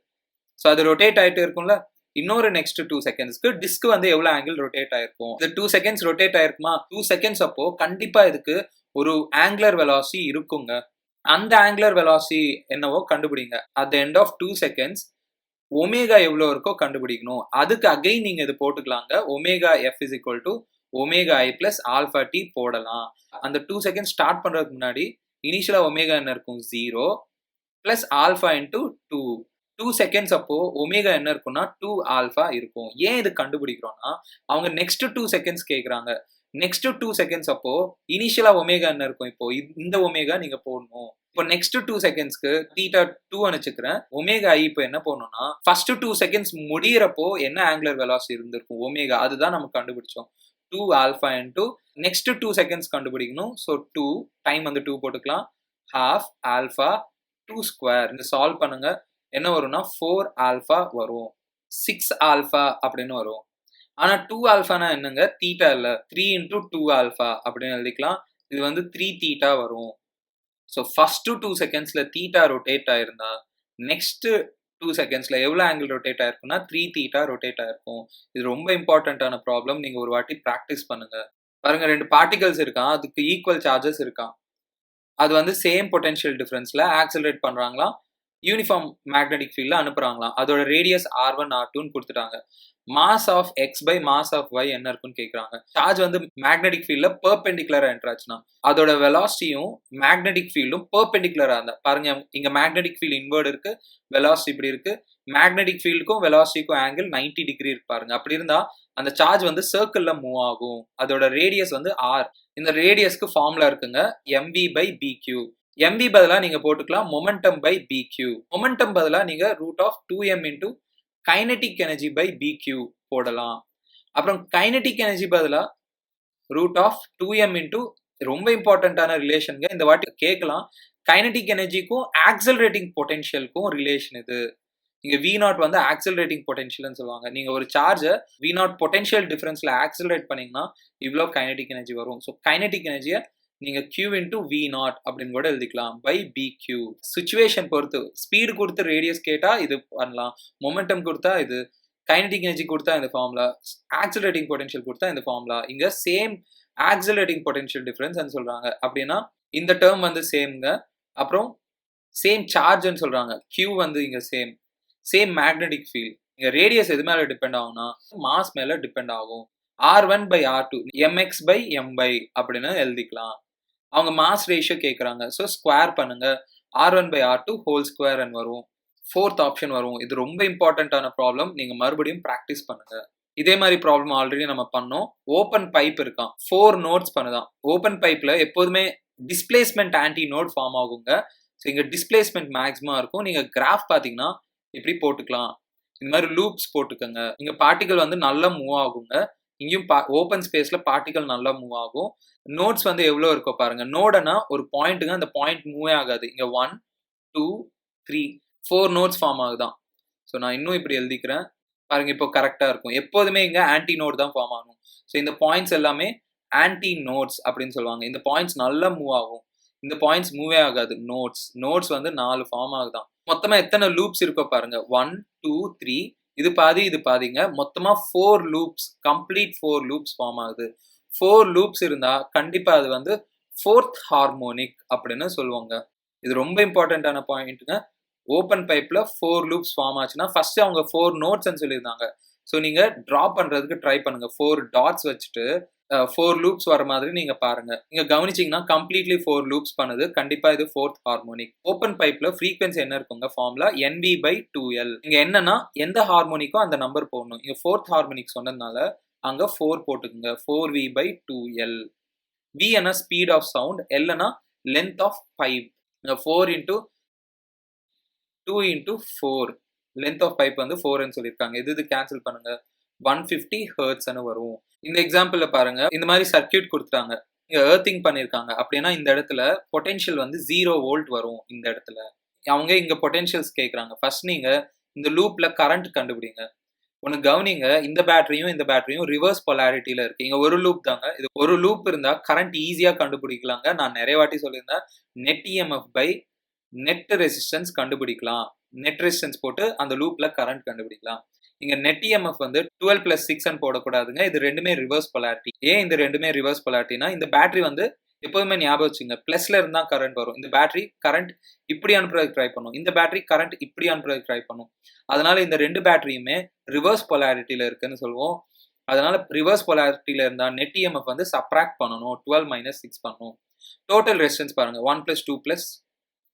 [SPEAKER 1] ஸோ அது ரொட்டேட் ஆயிட்டே இருக்கும்ல, இன்னொரு நெக்ஸ்ட் 2 செகண்ட்ஸ்க்கு டிஸ்க் வந்து எவ்வளோ ஆங்கிள் ரொட்டேட் ஆயிருக்கும். இது 2 செகண்ட்ஸ் ரொட்டேட் ஆயிருக்குமா, 2 செகண்ட்ஸ் அப்போ கண்டிப்பா இதுக்கு ஒரு ஆங்குலர் வெலாசிட்டி இருக்குங்க. அந்த ஆங்குலர் வெலாசிட்டி என்னவோ கண்டுபிடிங்க. At the end of 2 seconds omega எவ்வளோ இருக்கோ கண்டுபிடிக்கணும். அதுக்கு அகைன் நீங்க இது போட்டுக்கலாங்க. Omega f is equal to omega i plus alpha t போடலாம். அந்த 2 செகண்ட் ஸ்டார்ட் பண்றதுக்கு முன்னாடி இனிஷியலா ஒமேகா என்ன இருக்கும், 0 பிளஸ் ஆல்ஃபா இன்டூ 2. 2 செகண்ட்ஸ் அப்போ ஒமேகா என்ன இருக்கும்னா 2 ஆல்ஃபா இருக்கும். ஏன் இது கண்டுபிடிக்கிறோம்னா, அவங்க நெக்ஸ்ட் 2 செகண்ட்ஸ் கேட்குறாங்க. நெக்ஸ்ட் 2 செகண்ட்ஸ் அப்போ இனிஷியலா ஒமேகா என்ன இருக்கும், இப்போ இந்த ஒமேகா நீங்க போடணும். இப்போ நெக்ஸ்ட் 2 செகண்ட்ஸ்க்கு தீட்டா 2 வச்சுக்கிறேன். ஒமேகா ஐ இப்போ என்ன போடணும்னா, ஃபர்ஸ்ட் 2 செகண்ட்ஸ் முடியறப்போ என்ன ஆங்குலர் வெலாசிட்டி இருந்திருக்கும் ஒமேகா, அதுதான் நம்ம கண்டுபிடிச்சோம். 2 ஆல்ஃபா இன்டூ நெக்ஸ்ட் 2 செகண்ட்ஸ் கண்டுபிடிக்கணும். ஸோ 2 டைம் வந்து 2 போட்டுக்கலாம். Half alpha 2 square. இந்த சால்வ் பண்ணுங்க. என்ன வரும்னா 4 ஆல்ஃபா வரும். 6 ஆல்ஃபா அப்படின்னு வரும். ஆனா 2 ஆல்ஃபானா என்னங்க, தீட்டா இல்ல. 3 இன்டூ 2 ஆல்ஃபா அப்படின்னு எழுதிக்கலாம். இது வந்து 3 தீட்டா வரும். ஸோ ஃபர்ஸ்ட் 2 செகண்ட்ஸ்ல தீட்டா ரொட்டேட் ஆயிருந்தா நெக்ஸ்ட் 2 செகண்ட்ஸ்ல எவ்வளவு ஆங்கிள் ரொட்டேட் ஆயிருக்கும்னா 3 தீட்டா ரொட்டேட் ஆயிருக்கும். இது ரொம்ப இம்பார்ட்டன்டான ப்ராப்ளம். நீங்க ஒரு வாட்டி பிராக்டிஸ் பண்ணுங்க. பாருங்க, 2 பார்ட்டிகல்ஸ் இருக்கான், அதுக்கு ஈக்குவல் சார்ஜஸ் இருக்கான். அது வந்து சேம் பொட்டன்ஷியல் டிஃபரன்ஸ்ல ஆக்சலரேட் பண்றாங்களாம், யூனிஃபார்ம் மேக்னெட்டிக் ஃபீல்ட்ல அனுப்புறாங்களாம். அதோட ரேடியஸ் R1 R2ன்னு கொடுத்துட்டாங்க. Mass of X by mass of Y என்ன இருக்குன்னு கேட்குறாங்க. சார்ஜ் வந்து மேக்னெட்டிக் ஃபீல்ட்ல பெர்பெண்டிகுலரா என்டர் ஆச்சுன்னா அதோட வெலாசிட்டியும் மேக்னெட்டிக் ஃபீல்டும் பெர்பெண்டிகுலரா இருந்தா பாருங்க, இங்க மேக்னெட்டிக் ஃபீல்ட் இன்வர்ட் இருக்கு, வெலாசிட்டி இப்படி இருக்கு. மேக்னெட்டிக் ஃபீல்டுக்கும் வெலாசிட்டிக்கும் ஆங்கிள் 90 டிகிரி இருக்கு பாருங்க. அப்படி இருந்தா அந்த சார்ஜ் வந்து சர்க்கிள்ல மூவ் ஆகும். அதோட ரேடியஸ் வந்து ஆர். இந்த ரேடியஸ்க்கு ஃபார்முலா இருக்குங்க, mv பை bq. mv பதிலா நீங்க போட்டுக்கலாம் மொமெண்டம் பை bq. மொமெண்டம் பதிலா நீங்க √2m into kinetic energy by bq போடலாம். அப்புறம் கைனடிக் எனர்ஜி பதிலா √2m இன்டூ, ரொம்ப இம்பார்ட்டன்டான ரிலேஷனுங்க, இந்த வாட்டி கேட்கலாம். கைனடிக் எனர்ஜிக்கும் ஆக்சலரேட்டிங் பொட்டன்ஷியலுக்கும் ரிலேஷன் இது. இங்க V0 வந்து ஆக்சலரேட்டிங் பொட்டன்ஷியல்னு சொல்லுவாங்க. நீங்க ஒரு சார்ஜை V0 பொட்டன்ஷியல் டிஃபரன்ஸ்ல ஆக்சலரேட் பண்ணீங்கன்னா இவ்வளோ கைனடிக் எனர்ஜி வரும். ஸோ கைனடிக் எனர்ஜியை நீங்க Q இன்டூ V0 அப்படின்னு கூட எழுதிக்கலாம் பை BQ. சிச்சுவேஷன் பொறுத்து ஸ்பீடு கொடுத்து ரேடியஸ் கேட்டா இது பண்ணலாம், மொமெண்டம் கொடுத்தா இது, கைனடிக் எனர்ஜி கொடுத்தா இந்த ஃபார்முலா, ஆக்சலரேட்டிங் பொட்டன்ஷியல் கொடுத்தா இந்த ஃபார்முலா. இங்க சேம் ஆக்சலரேட்டிங் பொட்டன்ஷியல் டிஃபரன்ஸ் சொல்றாங்க. அப்படின்னா இந்த டேர்ம் வந்து சேம்ங்க. அப்புறம் சேம் சார்ஜ்னு சொல்றாங்க. Q வந்து இங்க சேம் மேக்னெட்டிக் ஃபீல்ட். இங்க ரேடியஸ் எது மேல டிபெண்ட் ஆகும்னா மாஸ் மேல டிபெண்ட் ஆகும். R1 by R2 mx by my அப்படின்னு எழுதிக்கலாம். அவங்க மாஸ் ரேஷியோ கேட்குறாங்க. ஸோ ஸ்கொயர் பண்ணுங்க, R1 by R2 whole square வரும். 4th ஆப்ஷன் வரும். இது ரொம்ப இம்பார்ட்டன்டான ப்ராப்ளம். நீங்க மறுபடியும் ப்ராக்டிஸ் பண்ணுங்க. இதே மாதிரி ப்ராப்ளம் ஆல்ரெடி நம்ம பண்ணோம். ஓப்பன் பைப் இருக்கான், 4 நோட்ஸ் பண்ணுதான். ஓப்பன் பைப்ல எப்போதுமே டிஸ்பிளேஸ்மெண்ட் ஆன்டி நோட் ஃபார்ம் ஆகுங்க. ஸோ இங்க டிஸ்பிளேஸ்மெண்ட் மேக்ஸிமம் இருக்கும். நீங்க கிராஃப் பார்த்தீங்கன்னா இப்படி போட்டுக்கலாம். இந்த மாதிரி லூப்ஸ் போட்டுக்கோங்க. இங்க பார்ட்டிகல் வந்து நல்லா மூவ் ஆகுங்க. இங்கேயும் ஓப்பன் ஸ்பேஸ்ல பார்ட்டிகல் நல்லா மூவ் ஆகும். நோட்ஸ் வந்து எவ்வளோ இருக்கோ பாருங்க. நோடுனா ஒரு பாயிண்ட்டுங்க, அந்த பாயிண்ட் மூவே ஆகாது. இங்க 1 2 3 4 நோட்ஸ் ஃபார்ம் ஆகுதான். ஸோ நான் இன்னும் இப்படி எழுதிக்கிறேன் பாருங்க, இப்போ கரெக்டா இருக்கும். எப்போதுமே இங்க ஆன்டி நோட் தான் ஃபார்ம் ஆகும். ஸோ இந்த பாயிண்ட்ஸ் எல்லாமே ஆன்டி நோட்ஸ் அப்படின்னு சொல்லுவாங்க. இந்த பாயிண்ட்ஸ் நல்லா மூவ் ஆகும், இந்த பாயிண்ட்ஸ் மூவே ஆகாது. நோட்ஸ் வந்து 4 ஃபார்ம் ஆகுதான். மொத்தமா எத்தனை லூப்ஸ் இருக்கோ பாருங்க, 1 2 3, இது பாதி இது பாதிங்க. மொத்தமா 4 லூப்ஸ், கம்ப்ளீட் 4 லூப்ஸ் ஃபார்ம் ஆகுது. 4 லூப்ஸ் இருந்தா கண்டிப்பா அது வந்து 4th ஹார்மோனிக் அப்படின்னு சொல்லுவாங்க. இது ரொம்ப இம்பார்ட்டன்டான பாயிண்ட்டுங்க. ஓப்பன் பைப்ல 4 லூப்ஸ் ஃபார்ம் ஆச்சுன்னா ஃபர்ஸ்ட் அவங்க 4 நோட்ஸ்ன்னு சொல்லியிருந்தாங்க. ஸோ நீங்க டிரா பண்றதுக்கு ட்ரை பண்ணுங்க. 4 டாட்ஸ் வச்சுட்டு 4 லூப்ஸ் வர மாதிரி நீங்க பாருங்க. நீங்க கவனிச்சீங்கன்னா கம்ப்ளீட்லி 4 லூப்ஸ் பண்ணுது. கண்டிப்பா இது 4th ஹார்மோனிக். ஓப்பன் பைப்ல ஃப்ரீக்வன்சி என்ன இருக்குங்க, ஃபார்முலா NV பை 2L. இங்க என்னன்னா எந்த ஹார்மோனிக்கோ அந்த நம்பர் போடணும். இங்க 4th ஹார்மோனிக் சொன்னதுனால அங்க 4 போட்டுக்குங்க. 4V by 2L. V என்ன ஸ்பீட் ஆஃப் சவுண்ட், L னா length of pipe. 4 into 2 into 4, length of pipe வந்து 4ன்னு சொல்லியிருக்காங்க. இது கேன்சல் பண்ணுங்க, 150 ஹெர்ட்ஸ்னு வரும். இந்த எக்ஸாம்பிள்ல பாருங்க, இந்த மாதிரி சர்க்கியூட் கொடுத்துட்டாங்க. இங்க எர்த்திங் பண்ணிருக்காங்க. அப்படின்னா இந்த இடத்துல பொட்டன்ஷியல் வந்து 0 வோல்ட் வரும். இந்த இடத்துல அவங்க இங்க பொட்டன்ஷியல்ஸ் கேட்கறாங்க. ஃபர்ஸ்ட் நீங்க இந்த லூப்ல கரண்ட் கண்டுபிடிங்க. ஒன்னு கவனிங்க, இந்த பேட்டரியும் ரிவர்ஸ் பொலாரிட்டில இருக்கு. இங்க ஒரு லூப் தாங்க. இது ஒரு லூப் இருந்தா கரண்ட் ஈஸியா கண்டுபிடிக்கலாங்க. நான் நெறைய வாட்டி சொல்லியிருந்தேன். Net EMF by net resistance கண்டுபிடிக்கலாம். நெட் ரெசிஸ்டன்ஸ் போட்டு அந்த லூப்ல கரண்ட் கண்டுபிடிக்கலாம். இங்க நெட் இஎம்எஃப் வந்து 12 + 6 ன்னு போடக்கூடாதுங்க. இது ரெண்டுமே ரிவர்ஸ் பொலாரிட்டி. ஏன் இந்த ரெண்டுமே ரிவர்ஸ் பொலாரிட்டினா, இந்த பேட்டரி வந்து எப்போதுமே ஞாபகம் வச்சுங்க. பிளஸ்ல இருந்தா கரண்ட் வரும். இந்த பேட்டரி கரண்ட் இப்படி அனுப்புறதுக்கு ட்ரை பண்ணும். இந்த பேட்டரி கரண்ட் இப்படி அனுப்புறதுக்கு ட்ரை பண்ணும். அதனால இந்த 2 பேட்டரியுமே ரிவர்ஸ் பொலாரிட்டில இருக்குன்னு சொல்லுவோம். அதனால ரிவர்ஸ் பொலாரிட்டில இருந்தா நெட் இஎம்எஃப் வந்து சப்ட்ராக்ட் பண்ணணும். 12 - 6 பண்ணணும். டோட்டல் ரெசிஸ்டன்ஸ் பாருங்க. 1 + 2 +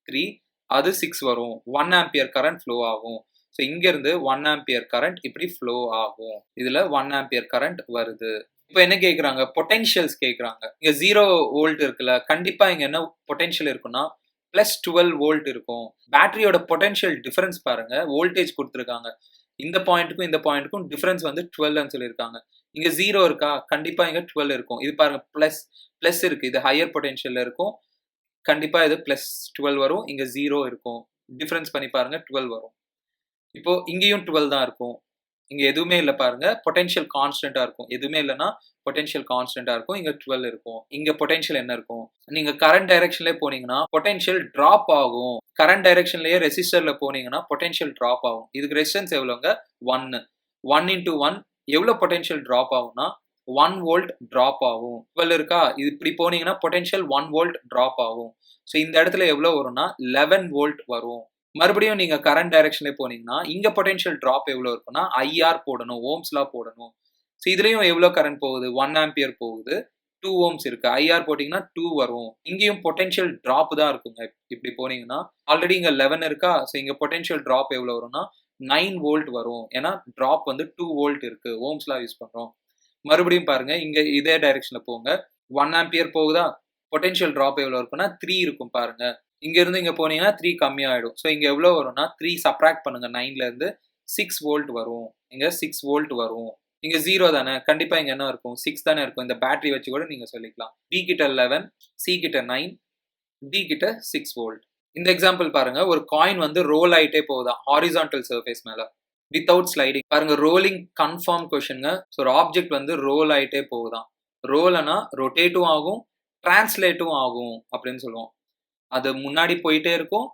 [SPEAKER 1] 3 அது 6 வரும். 1 ஆம்பியர் கரண்ட் ஃப்ளோ ஆகும். ஸோ இங்க இருந்து 1 ஆம்பியர் கரண்ட் இப்படி ஃப்ளோ ஆகும். இதுல 1 ஆம்பியர் கரண்ட் வருது. இப்போ என்ன கேக்குறாங்க? பொட்டன்ஷியல்ஸ் கேக்குறாங்க. இங்க 0 வோல்ட் இருக்குல்ல, கண்டிப்பா இங்க என்ன பொட்டன்ஷியல் இருக்குன்னா +12 வோல்ட் இருக்கும். பேட்டரியோட பொட்டன்ஷியல் டிஃபரன்ஸ் பாருங்க. வோல்டேஜ் கொடுத்துருக்காங்க. இந்த பாயிண்ட்டுக்கும் இந்த பாயிண்ட்டுக்கும் டிஃபரன்ஸ் வந்து 12ன்னு சொல்லியிருக்காங்க. இங்க 0 இருக்கா? கண்டிப்பா இங்க 12 இருக்கும். இது பாருங்க பிளஸ் இருக்கு. இது ஹையர் பொட்டன்ஷியல்ல இருக்கும். கண்டிப்பா இது +12 வரும். இங்க 0 இருக்கும். டிஃபரன்ஸ் பண்ணி பாருங்க 12 வரும். இப்போ இங்கேயும் 12 தான் இருக்கும். இங்க எதுவுமே இல்ல பாருங்க. பொட்டன்ஷியல் கான்ஸ்டன்ட்டா இருக்கும். எதுவுமே இல்லன்னா பொட்டன்ஷியல் கான்ஸ்டன்ட்டா இருக்கும். இங்க 12 இருக்கும். இங்க பொட்டன்ஷியல் என்ன இருக்கும்? நீங்க கரண்ட் டைரக்ஷன்லயே போனீங்கன்னா பொட்டன்ஷியல் டிராப் ஆகும். கரண்ட் டைரக்ஷன்லயே ரெசிஸ்டர்ல போனீங்கன்னா பொட்டன்ஷியல் டிராப் ஆகும். இதுக்கு ரெசிஸ்டன்ஸ் எவ்வளவுங்க? 1. 1 × 1 எவ்வளவு பொட்டன்ஷியல் டிராப் ஆகும்னா 1 வோல்ட் டிராப் ஆகும். 12 இருக்கா? இது இப்படி போனீங்கன்னா பொட்டன்ஷியல் 1 வோல்ட் டிராப் ஆகும். ஸோ இந்த இடத்துல எவ்வளவு வரும்னா 11 வோல்ட் வரும். மறுபடியும் நீங்க கரண்ட் டைரக்ஷன்ல போனீங்கன்னா இங்க பொட்டன்ஷியல் டிராப் எவ்வளவு இருக்குன்னா ஐஆர் போடணும். ஓம்ஸ் லா போடணும். ஸோ இதுலயும் எவ்வளவு கரண்ட் போகுது? 1 ஆம்பியர் போகுது. 2 ஓம்ஸ் இருக்கு. ஐஆர் போட்டீங்கன்னா 2 வரும். இங்கேயும் பொட்டன்ஷியல் டிராப் தான் இருக்குங்க. இப்படி போனீங்கன்னா ஆல்ரெடி இங்க 11 இருக்கா? ஸோ இங்க பொட்டன்ஷியல் டிராப் எவ்வளவு வரும்னா 9 வோல்ட் வரும். ஏன்னா டிராப் வந்து 2 வோல்ட் இருக்கு. ஓம்ஸ் லா யூஸ் பண்றோம். மறுபடியும் பாருங்க. இங்க இதே டைரக்ஷன்ல போங்க. 1 ஆம்பியர் போகுதா? பொட்டன்ஷியல் டிராப் எவ்வளவு இருக்குன்னா 3 இருக்கும் பாருங்க. இங்க இருந்து இங்க போனீங்கன்னா 3 கம்மியாயிடும். ஸோ இங்க எவ்வளவு வரும்னா 3 சப்ட்ராக்ட் பண்ணுங்க 9ல இருந்து 6 வோல்ட் வரும். இங்க 6 வோல்ட் வரும். இங்க 0 தானே, கண்டிப்பா இங்க என்ன இருக்கும்? 6 தானே இருக்கும். இந்த பேட்டரி வச்சு கூட நீங்க சொல்லிக்கலாம். B கிட்ட 11, C கிட்ட 9, D கிட்ட 6 வோல்ட். இந்த எக்ஸாம்பிள் பாருங்க. ஒரு காயின் வந்து ரோல் ஆயிட்டே போகுதா ஹாரிசான்டல் சர்ஃபேஸ் மேல வித்தவுட் ஸ்லைடிங். பாருங்க, ரோலிங் கன்ஃபார்ம் கொஸ்டின்ங்க. ஸோ ஒரு ஆப்ஜெக்ட் வந்து ரோல் ஆயிட்டே போகுதான். ரோல்னா ரொட்டேட்டும் ஆகும், டிரான்ஸ்லேட்டும் ஆகும் அப்படின்னு சொல்லுவோம். அது முன்னாடி போயிட்டே இருக்கும்,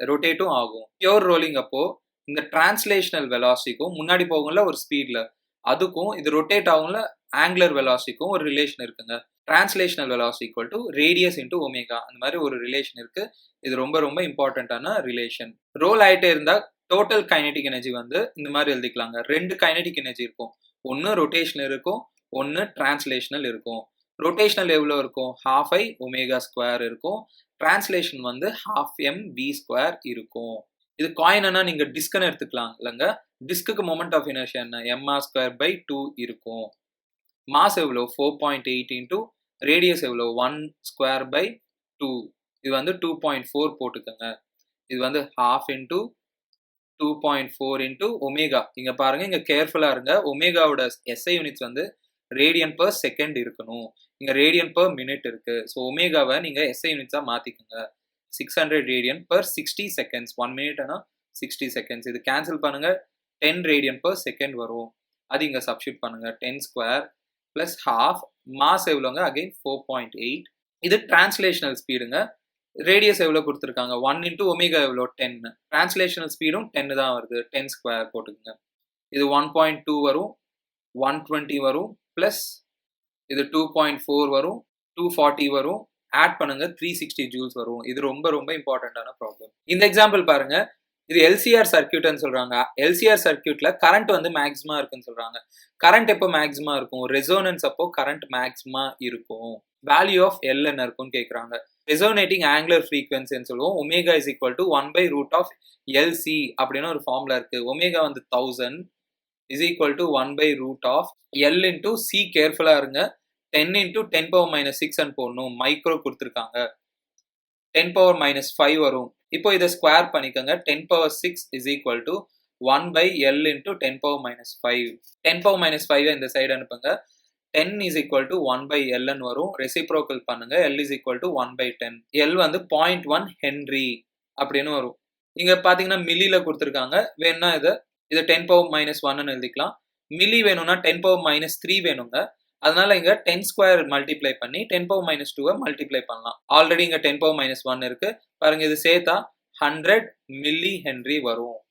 [SPEAKER 1] ரொட்டேட்டும் ஆகும். பியூர் ரோலிங் அப்போ இந்த டிரான்ஸ்லேஷனல் வெலாசிட்டிக்கும் முன்னாடி போகும்ல ஒரு ஸ்பீட்ல, அதுக்கும் இது ரொட்டேட் ஆகும்ல ஆங்குலர் வெலாசிட்டிக்கும் ஒரு ரிலேஷன் இருக்குங்க. Translational velocity equal to radius into omega. அந்த மாதிரி ஒரு ரிலேஷன் இருக்கு. இது ரொம்ப ரொம்ப இம்பார்ட்டன்டான ரிலேஷன். ரோல் ஆயிட்டே இருந்தா டோட்டல் கைனெட்டிக் எனர்ஜி வந்து இந்த மாதிரி எழுதிக்கலாங்க. 2 கைனெட்டிக் எனர்ஜி இருக்கும். ஒன்னு ரொட்டேஷனல் இருக்கும், ஒன்னு டிரான்ஸ்லேஷனல் இருக்கும். ரொட்டேஷனல் எவ்வளவு இருக்கும்? ½ ஒமேகா ஸ்கொயர் இருக்கும். டிரான்ஸ்லேஷன் வந்து ½mv² இருக்கும். இது காயின்னா நீங்க டிஸ்க்னு எடுத்துக்கலாம் இல்லங்க. டிஸ்க்கு மொமெண்ட் ஆஃப் இனர்ஷியா என்ன? mr²/2 இருக்கும். மாஸ் எவ்வளவு? 4.8 இன்டு ரேடியஸ் எவ்வளவு? 1² 2. இது வந்து 2.4 போட்டுக்கோங்க. இது வந்து ½ இன்டு 2.4 இன்டு ஒமேகா. இங்க பாருங்க, இங்க கேர்ஃபுல்லா இருங்க. ஒமேகாவோட SI யூனிட்ஸ் வந்து ரேடியன் பெர் செகண்ட் இருக்கணும். இங்க ரேடியன் பெர் மினிட் இருக்கு. ஸோ ஒமேகாவை நீங்க SI யூனிட்ஸா மாத்திக்கோங்க. 600 radian per 60 seconds. 1 மினிட்னா 60 seconds. இது கேன்சல் பண்ணுங்க. 10 ரேடியன் பெர் செகண்ட் வரும். அது இங்க சப்ஸ்டிட் பண்ணுங்க. 10² + ½ மாஸ் எவ்வளோங்க? அகைன் 4.8. இது டிரான்ஸ்லேஷனல் ஸ்பீடுங்க. ரேடியஸ் எவ்வளவு கொடுத்துருக்காங்க? 1 இன்டு ஒமேகா எவ்வளோ? 10. டிரான்ஸ்லேஷனல் ஸ்பீடும் 10 தான் வருது. 10² போட்டுக்கோங்க. இது 1.2 வரும், 120 வரும், பிளஸ் இது 2.4 வரும், 240 வரும். ஆட் பண்ணுங்க, 360 ஜூல்ஸ் வரும். இது ரொம்ப ரொம்ப இம்பார்ட்டன்டான ப்ராப்ளம். இந்த எக்ஸாம்பிள் பாருங்க. இது LCR சர்க்யூட்னு சொல்றாங்க. LCR சர்க்யூட்ல கரண்ட் வந்து மேக்ஸிமா இருக்குன்னு சொல்றாங்க. கரண்ட் எப்போ மேக்ஸிமா இருக்கும்? ரெசோனன்ஸ் அப்போ கரண்ட் மேக்ஸிமா இருக்கும். வேல்யூ ஆஃப் L என்ன இருக்கும்னு கேட்குறாங்க. ரெசோனேட்டிங் ஆங்குலர் ஃப்ரீக்வன்சின்னு சொல்லுவோம். Omega is equal to 1/√LC அப்படின்னு ஒரு ஃபார்முலா இருக்கு. ஒமேகா வந்து 1000 is equal to 1/√L into C. கேர்ஃபுல்லா இருங்க. 10 × 10⁻⁻6 போடணும். மைக்ரோ கொடுத்துருக்காங்க. 10⁻⁻5 வரும். இப்போ இதை ஸ்கொயர் பண்ணிக்கோங்க. 10⁻6 is equal to 1/L into 10⁻⁻5. 10⁻⁻5 இந்த சைடு அனுப்புங்க. 10 இஸ் ஈக்குவல் டு 1/L வரும். ரெசிப்ரோக்கல் பண்ணுங்க. L is equal to 1/10. L வந்து 0.1 ஹென்ரி அப்படின்னு வரும். இங்க பாத்தீங்கன்னா மில்லியில கொடுத்துருக்காங்க. வேணா இதை இது 10 பவர் மைனஸ் 1ன்னு எழுதிக்கலாம். மில்லி வேணும்னா 10 பவர் மைனஸ் 3 வேணுங்க. அதனால இங்க 10 ஸ்கொயர் மல்டிப்ளை பண்ணி 10 பவர் மைனஸ் 2 மல்டிப்ளை பண்ணலாம். ஆல்ரெடி இங்க 10 பவர் மைனஸ் 1 இருக்கு. பாருங்க இது சேர்த்தா 100 மில்லி ஹென்றி வரும்.